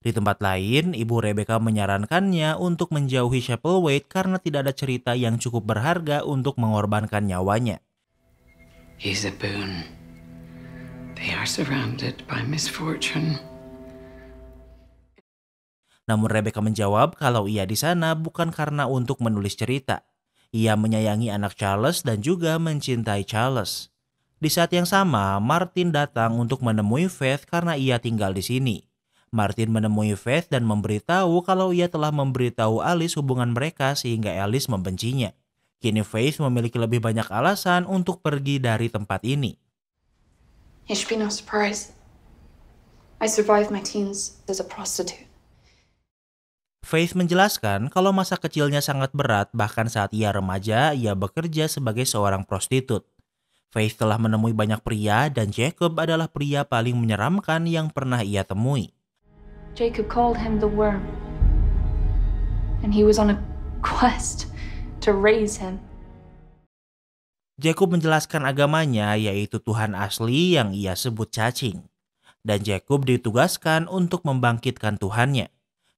[SPEAKER 1] Di tempat lain, ibu Rebecca menyarankannya untuk menjauhi Chapelwaite karena tidak ada cerita yang cukup berharga untuk mengorbankan nyawanya.
[SPEAKER 13] He's a boon. They are surrounded by misfortune.
[SPEAKER 1] Namun Rebecca menjawab kalau ia di sana bukan karena untuk menulis cerita. Ia menyayangi anak Charles dan juga mencintai Charles. Di saat yang sama, Martin datang untuk menemui Faith karena ia tinggal di sini. Martin menemui Faith dan memberitahu kalau ia telah memberitahu Alice hubungan mereka sehingga Alice membencinya. Kini Faith memiliki lebih banyak alasan untuk pergi dari tempat ini.
[SPEAKER 12] It should be no surprise. I survived my teens as a prostitute.
[SPEAKER 1] Faith menjelaskan kalau masa kecilnya sangat berat, bahkan saat ia remaja, ia bekerja sebagai seorang prostitut. Faith telah menemui banyak pria dan Jacob adalah pria paling menyeramkan yang pernah ia temui.
[SPEAKER 12] Jacob called him the worm. And he was on a quest to raise him.
[SPEAKER 1] Jacob menjelaskan agamanya yaitu Tuhan asli yang ia sebut cacing. Dan Jacob ditugaskan untuk membangkitkan Tuhannya.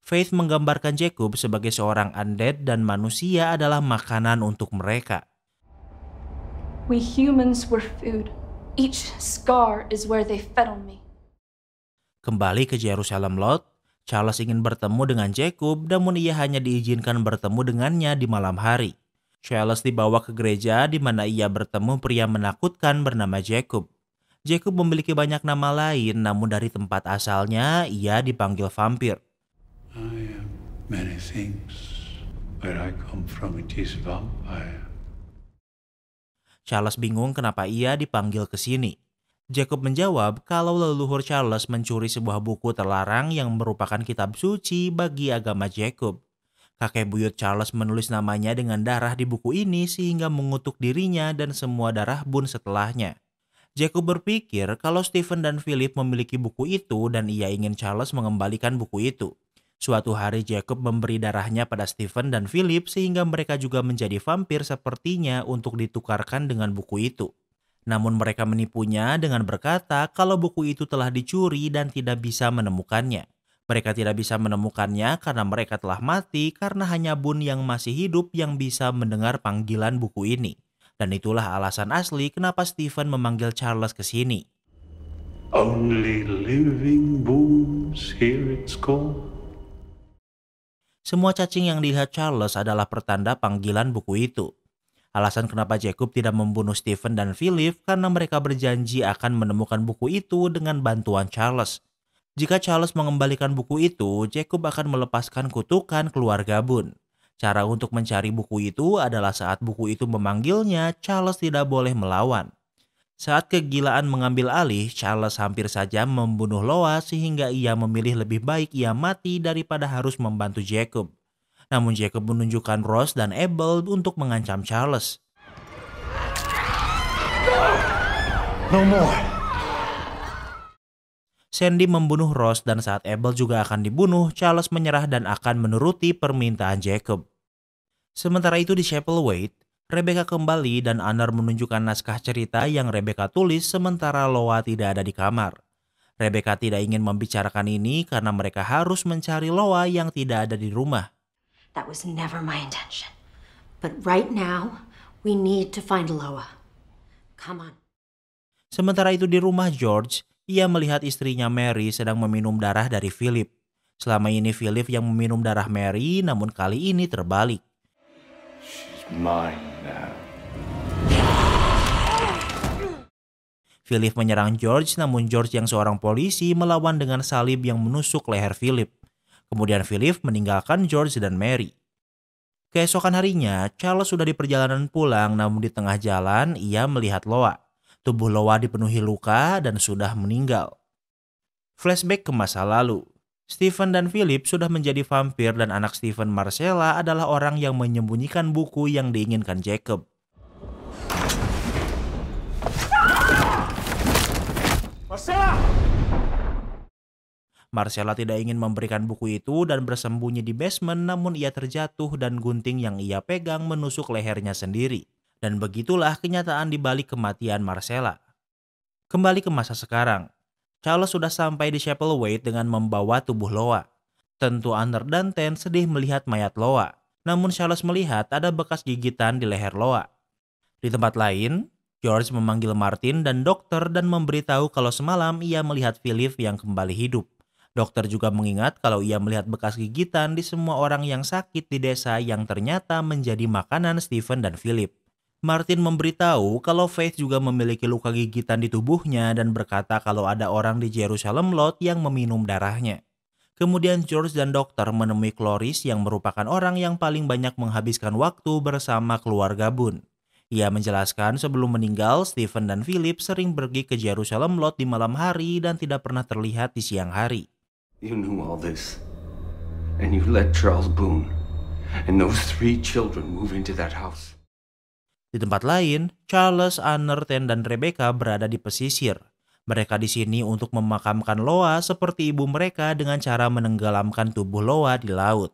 [SPEAKER 1] Faith menggambarkan Jacob sebagai seorang undead dan manusia adalah makanan untuk mereka.
[SPEAKER 12] We humans were food. Each scar is where they fed on me.
[SPEAKER 1] Kembali ke Jerusalem Lot, Charles ingin bertemu dengan Jacob namun ia hanya diizinkan bertemu dengannya di malam hari. Charles dibawa ke gereja di mana ia bertemu pria menakutkan bernama Jacob. Jacob memiliki banyak nama lain, namun dari tempat asalnya ia dipanggil vampir.
[SPEAKER 2] I am many things. Where I come from, it is vampire.
[SPEAKER 1] Charles bingung kenapa ia dipanggil ke sini. Jacob menjawab kalau leluhur Charles mencuri sebuah buku terlarang yang merupakan kitab suci bagi agama Jacob. Kakek buyut Charles menulis namanya dengan darah di buku ini sehingga mengutuk dirinya dan semua darah Boone setelahnya. Jacob berpikir kalau Stephen dan Philip memiliki buku itu dan ia ingin Charles mengembalikan buku itu. Suatu hari Jacob memberi darahnya pada Stephen dan Philip sehingga mereka juga menjadi vampir sepertinya untuk ditukarkan dengan buku itu. Namun mereka menipunya dengan berkata kalau buku itu telah dicuri dan tidak bisa menemukannya. Mereka tidak bisa menemukannya karena mereka telah mati karena hanya Boone yang masih hidup yang bisa mendengar panggilan buku ini. Dan itulah alasan asli kenapa Stephen memanggil Charles ke sini.
[SPEAKER 2] Only living bones hear its call.
[SPEAKER 1] Semua cacing yang dilihat Charles adalah pertanda panggilan buku itu. Alasan kenapa Jacob tidak membunuh Stephen dan Philip karena mereka berjanji akan menemukan buku itu dengan bantuan Charles. Jika Charles mengembalikan buku itu, Jacob akan melepaskan kutukan keluarga Boone. Cara untuk mencari buku itu adalah saat buku itu memanggilnya, Charles tidak boleh melawan. Saat kegilaan mengambil alih, Charles hampir saja membunuh Loa sehingga ia memilih lebih baik ia mati daripada harus membantu Jacob. Namun Jacob menunjukkan Ross dan Abel untuk mengancam Charles.
[SPEAKER 2] No more.
[SPEAKER 1] Sandy membunuh Ross dan saat Abel juga akan dibunuh, Charles menyerah dan akan menuruti permintaan Jacob. Sementara itu di Chapelwaite, Rebecca kembali dan Anner menunjukkan naskah cerita yang Rebecca tulis sementara Loa tidak ada di kamar. Rebecca tidak ingin membicarakan ini karena mereka harus mencari Loa yang tidak ada di rumah.
[SPEAKER 14] That was never my intention. But right now, we need to find Loa. Come on.
[SPEAKER 1] Sementara itu di rumah George, ia melihat istrinya Mary sedang meminum darah dari Philip. Selama ini Philip yang meminum darah Mary, namun kali ini terbalik.
[SPEAKER 6] She's mine now.
[SPEAKER 1] Philip menyerang George, namun George yang seorang polisi melawan dengan salib yang menusuk leher Philip. Kemudian Philip meninggalkan George dan Mary. Keesokan harinya, Charles sudah di perjalanan pulang, namun di tengah jalan ia melihat Loa. Tubuh Loa dipenuhi luka dan sudah meninggal. Flashback ke masa lalu. Stephen dan Philip sudah menjadi vampir dan anak Stephen, Marcella, adalah orang yang menyembunyikan buku yang diinginkan Jacob. Marcella tidak ingin memberikan buku itu dan bersembunyi di basement, namun ia terjatuh dan gunting yang ia pegang menusuk lehernya sendiri. Dan begitulah kenyataan di balik kematian Marcella. Kembali ke masa sekarang, Charles sudah sampai di Chapelwaite dengan membawa tubuh Loa. Tentu Anner dan Ten sedih melihat mayat Loa, namun Charles melihat ada bekas gigitan di leher Loa. Di tempat lain, George memanggil Martin dan dokter dan memberitahu kalau semalam ia melihat Philip yang kembali hidup. Dokter juga mengingat kalau ia melihat bekas gigitan di semua orang yang sakit di desa yang ternyata menjadi makanan Stephen dan Philip. Martin memberitahu kalau Faith juga memiliki luka gigitan di tubuhnya dan berkata kalau ada orang di Jerusalem Lot yang meminum darahnya. Kemudian George dan dokter menemui Cloris yang merupakan orang yang paling banyak menghabiskan waktu bersama keluarga Boone. Ia menjelaskan sebelum meninggal, Stephen dan Philip sering pergi ke Jerusalem Lot di malam hari dan tidak pernah terlihat di siang hari.
[SPEAKER 6] You knew all this, and you let Charles Boone and those 3 children move into that house.
[SPEAKER 1] Di tempat lain, Charles, Anner, Ten, dan Rebecca berada di pesisir. Mereka di sini untuk memakamkan Loa seperti ibu mereka dengan cara menenggelamkan tubuh Loa di laut.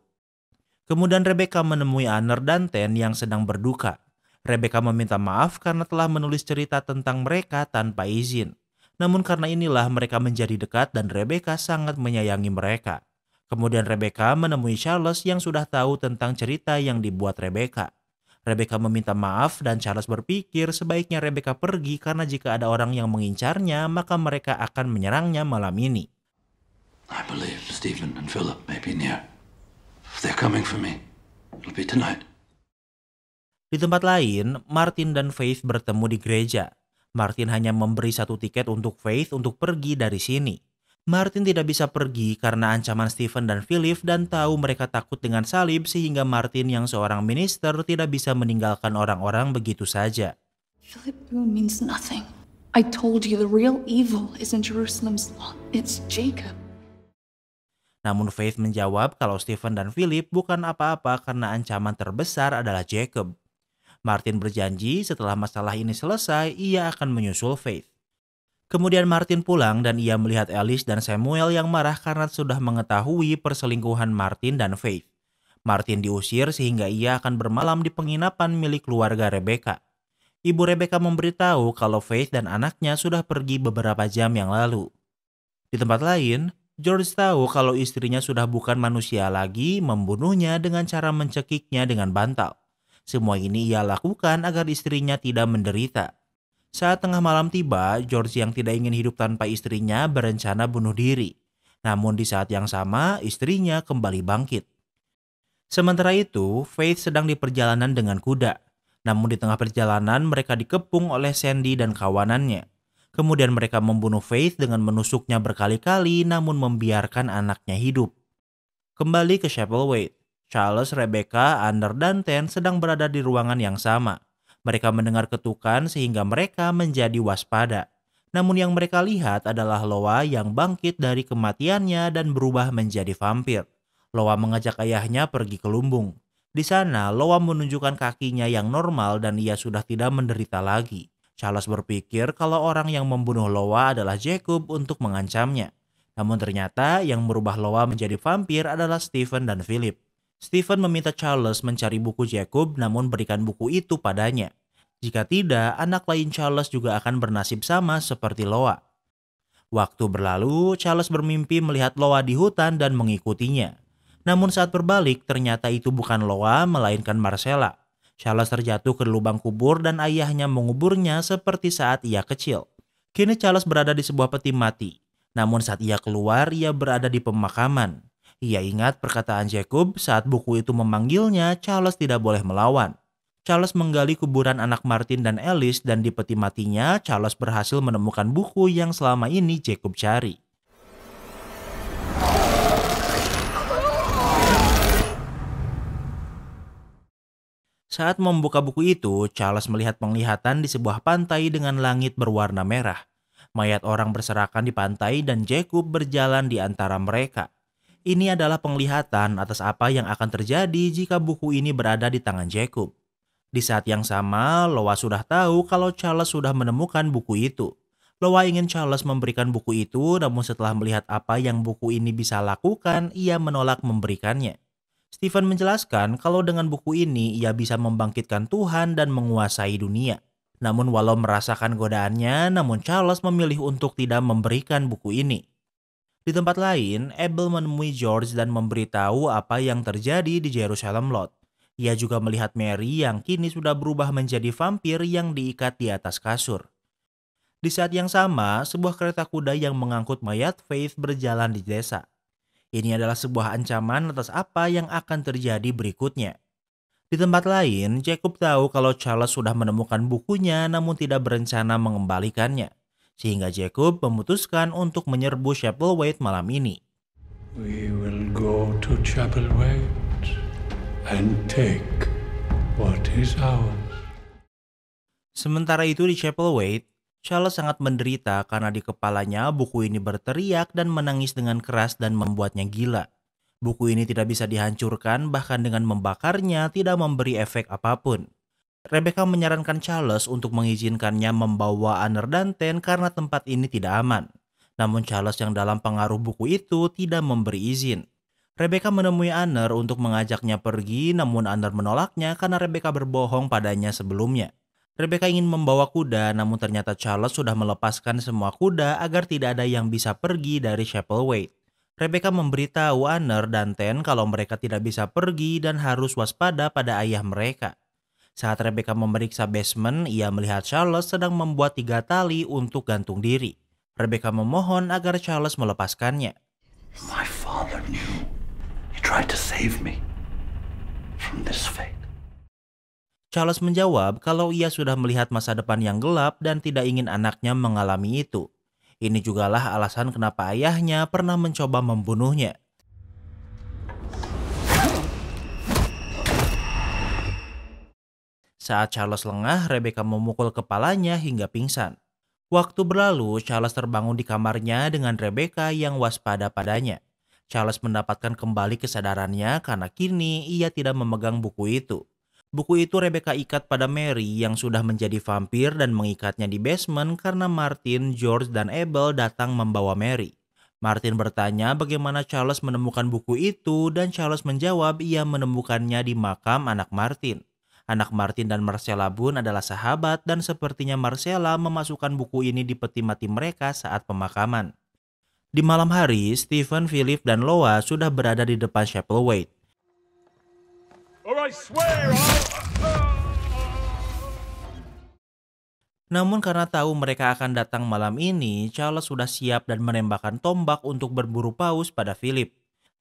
[SPEAKER 1] Kemudian Rebecca menemui Anner dan Ten yang sedang berduka. Rebecca meminta maaf karena telah menulis cerita tentang mereka tanpa izin. Namun karena inilah mereka menjadi dekat dan Rebecca sangat menyayangi mereka. Kemudian Rebecca menemui Charles yang sudah tahu tentang cerita yang dibuat Rebecca. Rebecca meminta maaf dan Charles berpikir sebaiknya Rebecca pergi karena jika ada orang yang mengincarnya maka mereka akan menyerangnya malam ini.
[SPEAKER 15] I believe Stephen and Philip may be near. If they're coming for me, it'll be tonight.
[SPEAKER 1] Di tempat lain, Martin dan Faith bertemu di gereja. Martin hanya memberi satu tiket untuk Faith untuk pergi dari sini. Martin tidak bisa pergi karena ancaman Stephen dan Philip dan tahu mereka takut dengan salib sehingga Martin yang seorang minister tidak bisa meninggalkan orang-orang begitu saja.
[SPEAKER 12] Philip Boone means nothing. I told you the real evil isn't Jerusalem's law, it's Jacob.
[SPEAKER 1] Namun Faith menjawab kalau Stephen dan Philip bukan apa-apa karena ancaman terbesar adalah Jacob. Martin berjanji setelah masalah ini selesai, ia akan menyusul Faith. Kemudian Martin pulang dan ia melihat Alice dan Samuel yang marah karena sudah mengetahui perselingkuhan Martin dan Faith. Martin diusir sehingga ia akan bermalam di penginapan milik keluarga Rebecca. Ibu Rebecca memberitahu kalau Faith dan anaknya sudah pergi beberapa jam yang lalu. Di tempat lain, George tahu kalau istrinya sudah bukan manusia lagi, membunuhnya dengan cara mencekiknya dengan bantal. Semua ini ia lakukan agar istrinya tidak menderita. Saat tengah malam tiba, George yang tidak ingin hidup tanpa istrinya berencana bunuh diri. Namun di saat yang sama, istrinya kembali bangkit. Sementara itu, Faith sedang di perjalanan dengan kuda. Namun di tengah perjalanan mereka dikepung oleh Sandy dan kawanannya. Kemudian mereka membunuh Faith dengan menusuknya berkali-kali namun membiarkan anaknya hidup. Kembali ke Chapelwaite, Charles, Rebecca, Anner, dan Ten sedang berada di ruangan yang sama. Mereka mendengar ketukan sehingga mereka menjadi waspada. Namun yang mereka lihat adalah Loa yang bangkit dari kematiannya dan berubah menjadi vampir. Loa mengajak ayahnya pergi ke lumbung. Di sana, Loa menunjukkan kakinya yang normal dan ia sudah tidak menderita lagi. Charles berpikir kalau orang yang membunuh Loa adalah Jacob untuk mengancamnya. Namun ternyata yang merubah Loa menjadi vampir adalah Stephen dan Philip. Stephen meminta Charles mencari buku Jacob namun berikan buku itu padanya. Jika tidak, anak lain Charles juga akan bernasib sama seperti Loa. Waktu berlalu, Charles bermimpi melihat Loa di hutan dan mengikutinya. Namun saat berbalik, ternyata itu bukan Loa, melainkan Marcella. Charles terjatuh ke lubang kubur dan ayahnya menguburnya seperti saat ia kecil. Kini Charles berada di sebuah peti mati. Namun saat ia keluar, ia berada di pemakaman. Ia ingat perkataan Jacob saat buku itu memanggilnya, Charles tidak boleh melawan. Charles menggali kuburan anak Martin dan Alice dan di peti matinya, Charles berhasil menemukan buku yang selama ini Jacob cari. Saat membuka buku itu, Charles melihat penglihatan di sebuah pantai dengan langit berwarna merah. Mayat orang berserakan di pantai dan Jacob berjalan di antara mereka. Ini adalah penglihatan atas apa yang akan terjadi jika buku ini berada di tangan Jacob. Di saat yang sama, Loa sudah tahu kalau Charles sudah menemukan buku itu. Loa ingin Charles memberikan buku itu, namun setelah melihat apa yang buku ini bisa lakukan, ia menolak memberikannya. Stephen menjelaskan kalau dengan buku ini ia bisa membangkitkan Tuhan dan menguasai dunia. Namun walau merasakan godaannya, namun Charles memilih untuk tidak memberikan buku ini. Di tempat lain, Abel menemui George dan memberitahu apa yang terjadi di Jerusalem Lot. Ia juga melihat Mary yang kini sudah berubah menjadi vampir yang diikat di atas kasur. Di saat yang sama, sebuah kereta kuda yang mengangkut mayat Faith berjalan di desa. Ini adalah sebuah ancaman atas apa yang akan terjadi berikutnya. Di tempat lain, Jacob tahu kalau Charles sudah menemukan bukunya namun tidak berencana mengembalikannya. Sehingga Jacob memutuskan untuk menyerbu Chapelwaite malam ini.
[SPEAKER 2] We will go to Chapelwaite and take what is ours.
[SPEAKER 1] Sementara itu di Chapelwaite, Charles sangat menderita karena di kepalanya buku ini berteriak dan menangis dengan keras dan membuatnya gila. Buku ini tidak bisa dihancurkan, bahkan dengan membakarnya tidak memberi efek apapun. Rebecca menyarankan Charles untuk mengizinkannya membawa Anner dan Ten karena tempat ini tidak aman. Namun Charles yang dalam pengaruh buku itu tidak memberi izin. Rebecca menemui Anner untuk mengajaknya pergi, namun Anner menolaknya karena Rebecca berbohong padanya sebelumnya. Rebecca ingin membawa kuda, namun ternyata Charles sudah melepaskan semua kuda agar tidak ada yang bisa pergi dari Chapelwaite. Rebecca memberitahu Anner dan Ten kalau mereka tidak bisa pergi dan harus waspada pada ayah mereka. Saat Rebecca memeriksa basement, ia melihat Charles sedang membuat 3 tali untuk gantung diri. Rebecca memohon agar Charles melepaskannya.
[SPEAKER 15] My father knew. He tried to save me from this fate.
[SPEAKER 1] Charles menjawab kalau ia sudah melihat masa depan yang gelap dan tidak ingin anaknya mengalami itu. Ini jugalah alasan kenapa ayahnya pernah mencoba membunuhnya. Saat Charles lengah, Rebecca memukul kepalanya hingga pingsan. Waktu berlalu, Charles terbangun di kamarnya dengan Rebecca yang waspada padanya. Charles mendapatkan kembali kesadarannya karena kini ia tidak memegang buku itu. Buku itu Rebecca ikat pada Mary yang sudah menjadi vampir dan mengikatnya di basement karena Martin, George, dan Abel datang membawa Mary. Martin bertanya bagaimana Charles menemukan buku itu dan Charles menjawab ia menemukannya di makam anak Martin. Anak Martin dan Marcella Boone adalah sahabat dan sepertinya Marcella memasukkan buku ini di peti mati mereka saat pemakaman. Di malam hari, Stephen, Philip, dan Loa sudah berada di depan Chapelwaite. Namun karena tahu mereka akan datang malam ini, Charles sudah siap dan menembakkan tombak untuk berburu paus pada Philip.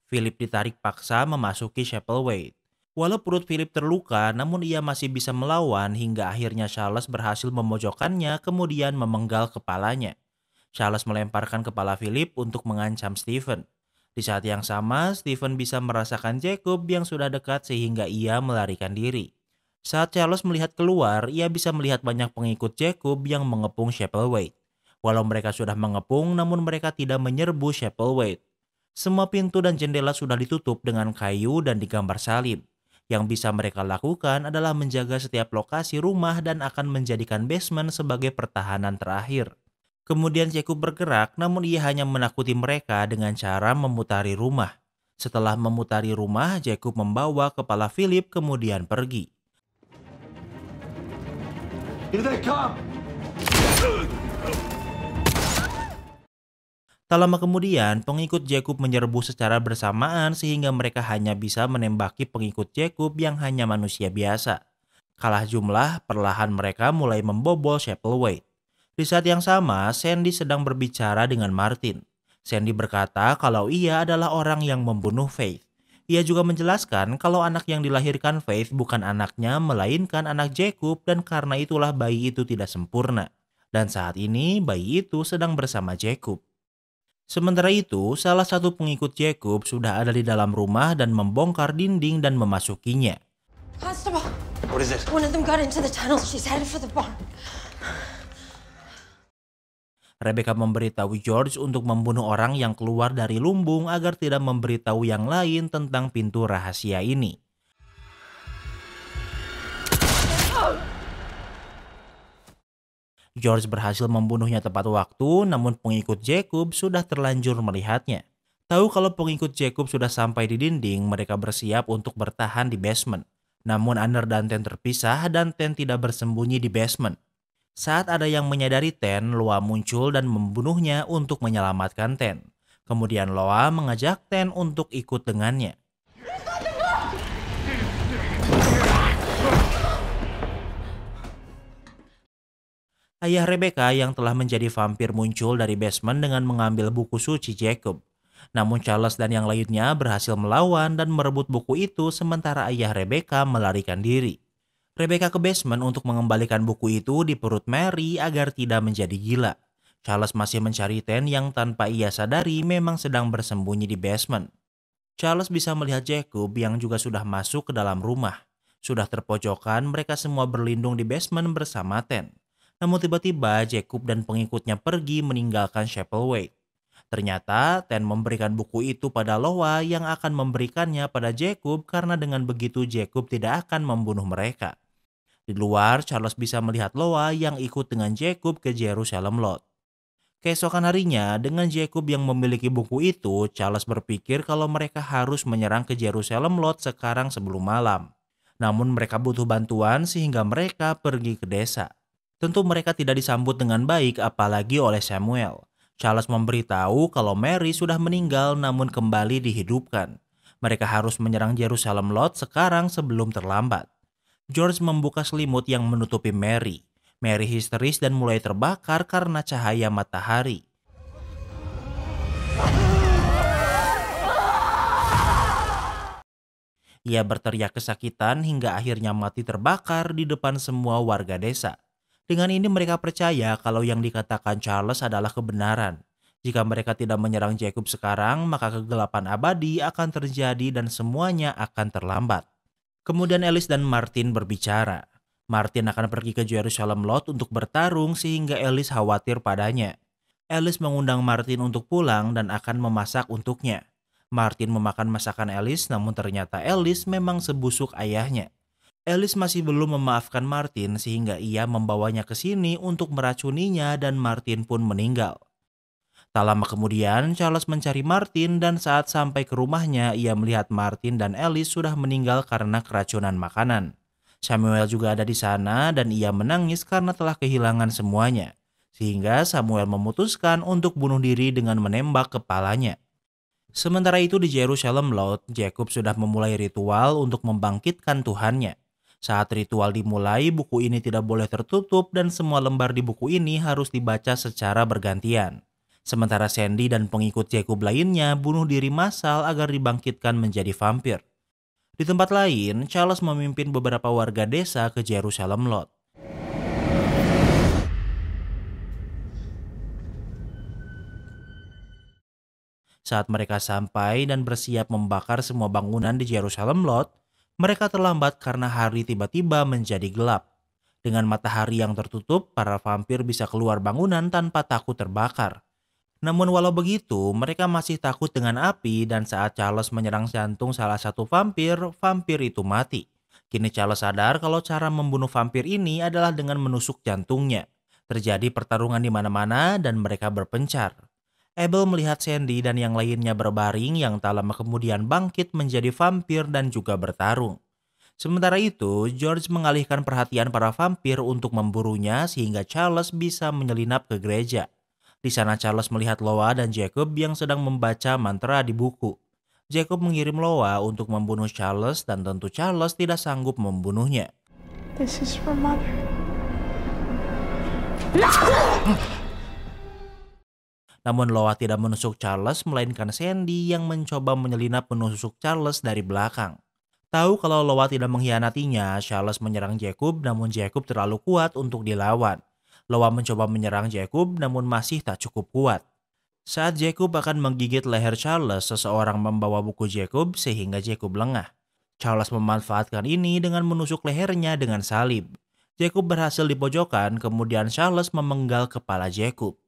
[SPEAKER 1] Philip ditarik paksa memasuki Chapelwaite. Walau perut Philip terluka, namun ia masih bisa melawan hingga akhirnya Charles berhasil memojokkannya kemudian memenggal kepalanya. Charles melemparkan kepala Philip untuk mengancam Stephen. Di saat yang sama, Stephen bisa merasakan Jacob yang sudah dekat sehingga ia melarikan diri. Saat Charles melihat keluar, ia bisa melihat banyak pengikut Jacob yang mengepung Chapelwaite. Walau mereka sudah mengepung, namun mereka tidak menyerbu Chapelwaite. Semua pintu dan jendela sudah ditutup dengan kayu dan digambar salib. Yang bisa mereka lakukan adalah menjaga setiap lokasi rumah dan akan menjadikan basement sebagai pertahanan terakhir. Kemudian Jacob bergerak, namun ia hanya menakuti mereka dengan cara memutari rumah. Setelah memutari rumah, Jacob membawa kepala Philip kemudian pergi.
[SPEAKER 15] Here they come!
[SPEAKER 1] Tak lama kemudian, pengikut Jacob menyerbu secara bersamaan sehingga mereka hanya bisa menembaki pengikut Jacob yang hanya manusia biasa. Kalah jumlah, perlahan mereka mulai membobol Chapelwaite. Di saat yang sama, Sandy sedang berbicara dengan Martin. Sandy berkata kalau ia adalah orang yang membunuh Faith. Ia juga menjelaskan kalau anak yang dilahirkan Faith bukan anaknya, melainkan anak Jacob dan karena itulah bayi itu tidak sempurna. Dan saat ini, bayi itu sedang bersama Jacob. Sementara itu, salah satu pengikut Jacob sudah ada di dalam rumah dan membongkar dinding dan memasukinya.
[SPEAKER 14] Constable!
[SPEAKER 8] What is it?
[SPEAKER 14] One of them got into the tunnel. She's headed for the barn.
[SPEAKER 1] Rebecca memberitahu George untuk membunuh orang yang keluar dari lumbung agar tidak memberitahu yang lain tentang pintu rahasia ini. George berhasil membunuhnya tepat waktu, namun pengikut Jacob sudah terlanjur melihatnya. Tahu kalau pengikut Jacob sudah sampai di dinding, mereka bersiap untuk bertahan di basement. Namun Anner dan Ten terpisah dan Ten tidak bersembunyi di basement. Saat ada yang menyadari Ten, Loa muncul dan membunuhnya untuk menyelamatkan Ten. Kemudian Loa mengajak Ten untuk ikut dengannya. Ayah Rebecca yang telah menjadi vampir muncul dari basement dengan mengambil buku suci Jacob. Namun Charles dan yang lainnya berhasil melawan dan merebut buku itu sementara ayah Rebecca melarikan diri. Rebecca ke basement untuk mengembalikan buku itu di perut Mary agar tidak menjadi gila. Charles masih mencari Ten yang tanpa ia sadari memang sedang bersembunyi di basement. Charles bisa melihat Jacob yang juga sudah masuk ke dalam rumah. Sudah terpojokan, mereka semua berlindung di basement bersama Ten. Namun tiba-tiba Jacob dan pengikutnya pergi meninggalkan Chapelwaite. Ternyata Ten memberikan buku itu pada Loa yang akan memberikannya pada Jacob karena dengan begitu Jacob tidak akan membunuh mereka. Di luar, Charles bisa melihat Loa yang ikut dengan Jacob ke Jerusalem Lot. Keesokan harinya, dengan Jacob yang memiliki buku itu, Charles berpikir kalau mereka harus menyerang ke Jerusalem Lot sekarang sebelum malam. Namun mereka butuh bantuan sehingga mereka pergi ke desa. Tentu mereka tidak disambut dengan baik apalagi oleh Samuel. Charles memberitahu kalau Mary sudah meninggal namun kembali dihidupkan. Mereka harus menyerang Jerusalem Lot sekarang sebelum terlambat. George membuka selimut yang menutupi Mary. Mary histeris dan mulai terbakar karena cahaya matahari. Ia berteriak kesakitan hingga akhirnya mati terbakar di depan semua warga desa. Dengan ini mereka percaya kalau yang dikatakan Charles adalah kebenaran. Jika mereka tidak menyerang Jacob sekarang, maka kegelapan abadi akan terjadi dan semuanya akan terlambat. Kemudian Alice dan Martin berbicara. Martin akan pergi ke Jerusalem Lot untuk bertarung sehingga Alice khawatir padanya. Alice mengundang Martin untuk pulang dan akan memasak untuknya. Martin memakan masakan Alice, namun ternyata Alice memang sebusuk ayahnya. Alice masih belum memaafkan Martin sehingga ia membawanya ke sini untuk meracuninya dan Martin pun meninggal. Tak lama kemudian, Charles mencari Martin dan saat sampai ke rumahnya, ia melihat Martin dan Alice sudah meninggal karena keracunan makanan. Samuel juga ada di sana dan ia menangis karena telah kehilangan semuanya. Sehingga Samuel memutuskan untuk bunuh diri dengan menembak kepalanya. Sementara itu di Jerusalem Lot, Jacob sudah memulai ritual untuk membangkitkan Tuhannya. Saat ritual dimulai, buku ini tidak boleh tertutup dan semua lembar di buku ini harus dibaca secara bergantian. Sementara Sandy dan pengikut Jacob lainnya bunuh diri massal agar dibangkitkan menjadi vampir. Di tempat lain, Charles memimpin beberapa warga desa ke Jerusalem Lot. Saat mereka sampai dan bersiap membakar semua bangunan di Jerusalem Lot, mereka terlambat karena hari tiba-tiba menjadi gelap. Dengan matahari yang tertutup, para vampir bisa keluar bangunan tanpa takut terbakar. Namun walau begitu, mereka masih takut dengan api dan saat Charles menyerang jantung salah satu vampir, vampir itu mati. Kini Charles sadar kalau cara membunuh vampir ini adalah dengan menusuk jantungnya. Terjadi pertarungan di mana-mana dan mereka berpencar. Abel melihat Sandy dan yang lainnya berbaring yang tak lama kemudian bangkit menjadi vampir dan juga bertarung. Sementara itu, George mengalihkan perhatian para vampir untuk memburunya sehingga Charles bisa menyelinap ke gereja. Di sana Charles melihat Loa dan Jacob yang sedang membaca mantra di buku. Jacob mengirim Loa untuk membunuh Charles dan tentu Charles tidak sanggup membunuhnya.
[SPEAKER 12] This is for Mother.
[SPEAKER 1] Namun Loa tidak menusuk Charles melainkan Sandy yang mencoba menyelinap menusuk Charles dari belakang. Tahu kalau Loa tidak mengkhianatinya, Charles menyerang Jacob namun Jacob terlalu kuat untuk dilawan. Loa mencoba menyerang Jacob namun masih tak cukup kuat. Saat Jacob akan menggigit leher Charles, seseorang membawa buku Jacob sehingga Jacob lengah. Charles memanfaatkan ini dengan menusuk lehernya dengan salib. Jacob berhasil dipojokkan, kemudian Charles memenggal kepala Jacob.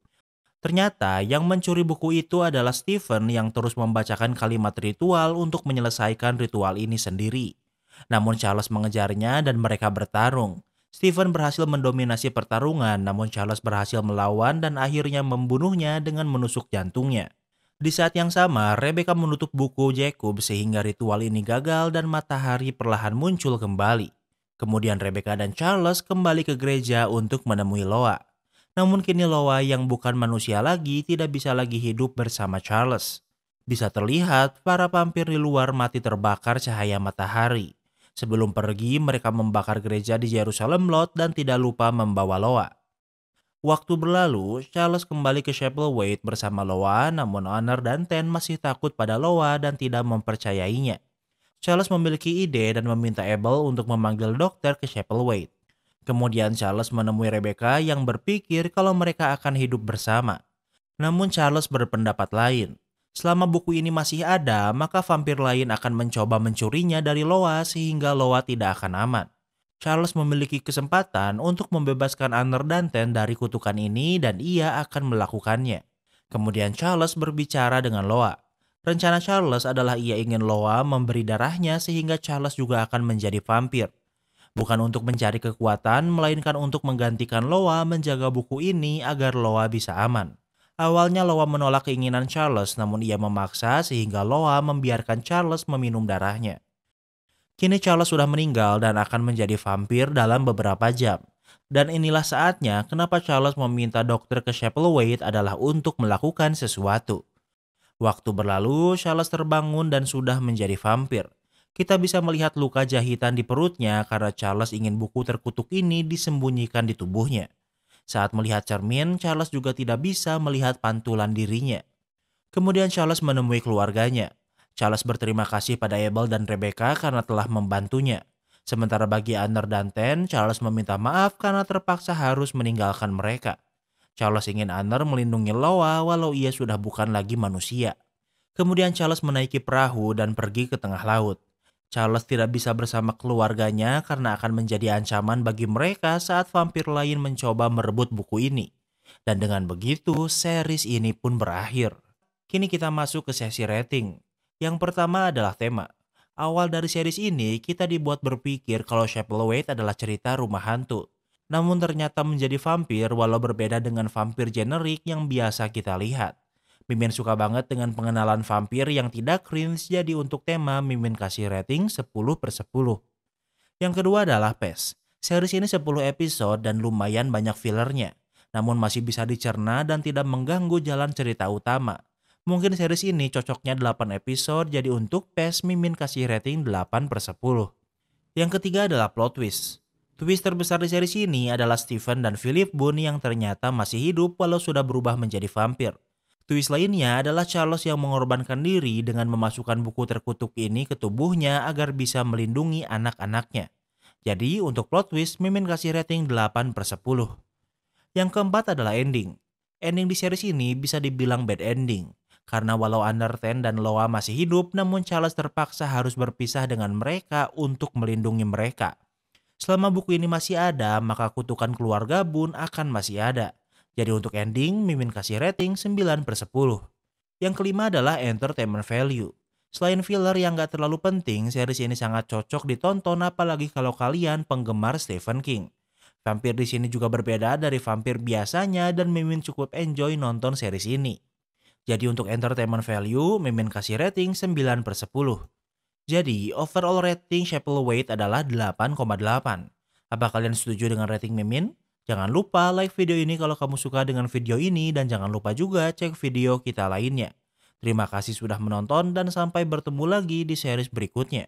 [SPEAKER 1] Ternyata yang mencuri buku itu adalah Stephen yang terus membacakan kalimat ritual untuk menyelesaikan ritual ini sendiri. Namun Charles mengejarnya dan mereka bertarung. Stephen berhasil mendominasi pertarungan, namun Charles berhasil melawan dan akhirnya membunuhnya dengan menusuk jantungnya. Di saat yang sama, Rebecca menutup buku Jacob sehingga ritual ini gagal dan matahari perlahan muncul kembali. Kemudian Rebecca dan Charles kembali ke gereja untuk menemui Loa. Namun kini Loa yang bukan manusia lagi tidak bisa lagi hidup bersama Charles. Bisa terlihat para vampir di luar mati terbakar cahaya matahari. Sebelum pergi, mereka membakar gereja di Jerusalem Lot dan tidak lupa membawa Loa. Waktu berlalu, Charles kembali ke Chapelwaite bersama Loa, namun Honor dan Ten masih takut pada Loa dan tidak mempercayainya. Charles memiliki ide dan meminta Abel untuk memanggil dokter ke Chapelwaite. Kemudian Charles menemui Rebecca yang berpikir kalau mereka akan hidup bersama. Namun Charles berpendapat lain. Selama buku ini masih ada, maka vampir lain akan mencoba mencurinya dari Loa sehingga Loa tidak akan aman. Charles memiliki kesempatan untuk membebaskan Honor dan Ten dari kutukan ini dan ia akan melakukannya. Kemudian Charles berbicara dengan Loa. Rencana Charles adalah ia ingin Loa memberi darahnya sehingga Charles juga akan menjadi vampir. Bukan untuk mencari kekuatan, melainkan untuk menggantikan Loa menjaga buku ini agar Loa bisa aman. Awalnya Loa menolak keinginan Charles, namun ia memaksa sehingga Loa membiarkan Charles meminum darahnya. Kini Charles sudah meninggal dan akan menjadi vampir dalam beberapa jam. Dan inilah saatnya kenapa Charles meminta dokter ke Chapelwaite adalah untuk melakukan sesuatu. Waktu berlalu, Charles terbangun dan sudah menjadi vampir. Kita bisa melihat luka jahitan di perutnya karena Charles ingin buku terkutuk ini disembunyikan di tubuhnya. Saat melihat cermin, Charles juga tidak bisa melihat pantulan dirinya. Kemudian Charles menemui keluarganya. Charles berterima kasih pada Abel dan Rebecca karena telah membantunya. Sementara bagi Anner dan Ten, Charles meminta maaf karena terpaksa harus meninggalkan mereka. Charles ingin Anner melindungi Loa walau ia sudah bukan lagi manusia. Kemudian Charles menaiki perahu dan pergi ke tengah laut. Charles tidak bisa bersama keluarganya karena akan menjadi ancaman bagi mereka saat vampir lain mencoba merebut buku ini. Dan dengan begitu, series ini pun berakhir. Kini kita masuk ke sesi rating. Yang pertama adalah tema. Awal dari series ini, kita dibuat berpikir kalau Chapelwaite adalah cerita rumah hantu. Namun ternyata menjadi vampir walau berbeda dengan vampir generik yang biasa kita lihat. Mimin suka banget dengan pengenalan vampir yang tidak cringe, jadi untuk tema Mimin kasih rating 10/10. Yang kedua adalah PES. Series ini 10 episode dan lumayan banyak fillernya. Namun masih bisa dicerna dan tidak mengganggu jalan cerita utama. Mungkin series ini cocoknya 8 episode, jadi untuk PES Mimin kasih rating 8/10. Yang ketiga adalah plot twist. Twist terbesar di series ini adalah Stephen dan Philip Boone yang ternyata masih hidup walau sudah berubah menjadi vampir. Twist lainnya adalah Charles yang mengorbankan diri dengan memasukkan buku terkutuk ini ke tubuhnya agar bisa melindungi anak-anaknya. Jadi untuk plot twist Mimin kasih rating 8/10. Yang keempat adalah ending. Ending di series ini bisa dibilang bad ending. Karena walau Anner, Ten, dan Loa masih hidup, namun Charles terpaksa harus berpisah dengan mereka untuk melindungi mereka. Selama buku ini masih ada, maka kutukan keluarga Boone akan masih ada. Jadi untuk ending, Mimin kasih rating 9/10. Yang kelima adalah entertainment value. Selain filler yang gak terlalu penting, series ini sangat cocok ditonton apalagi kalau kalian penggemar Stephen King. Vampir di sini juga berbeda dari vampir biasanya dan Mimin cukup enjoy nonton series ini. Jadi untuk entertainment value, Mimin kasih rating 9/10. Jadi overall rating Chapelwaite adalah 8,8. Apa kalian setuju dengan rating Mimin? Jangan lupa like video ini kalau kamu suka dengan video ini dan jangan lupa juga cek video kita lainnya. Terima kasih sudah menonton dan sampai bertemu lagi di series berikutnya.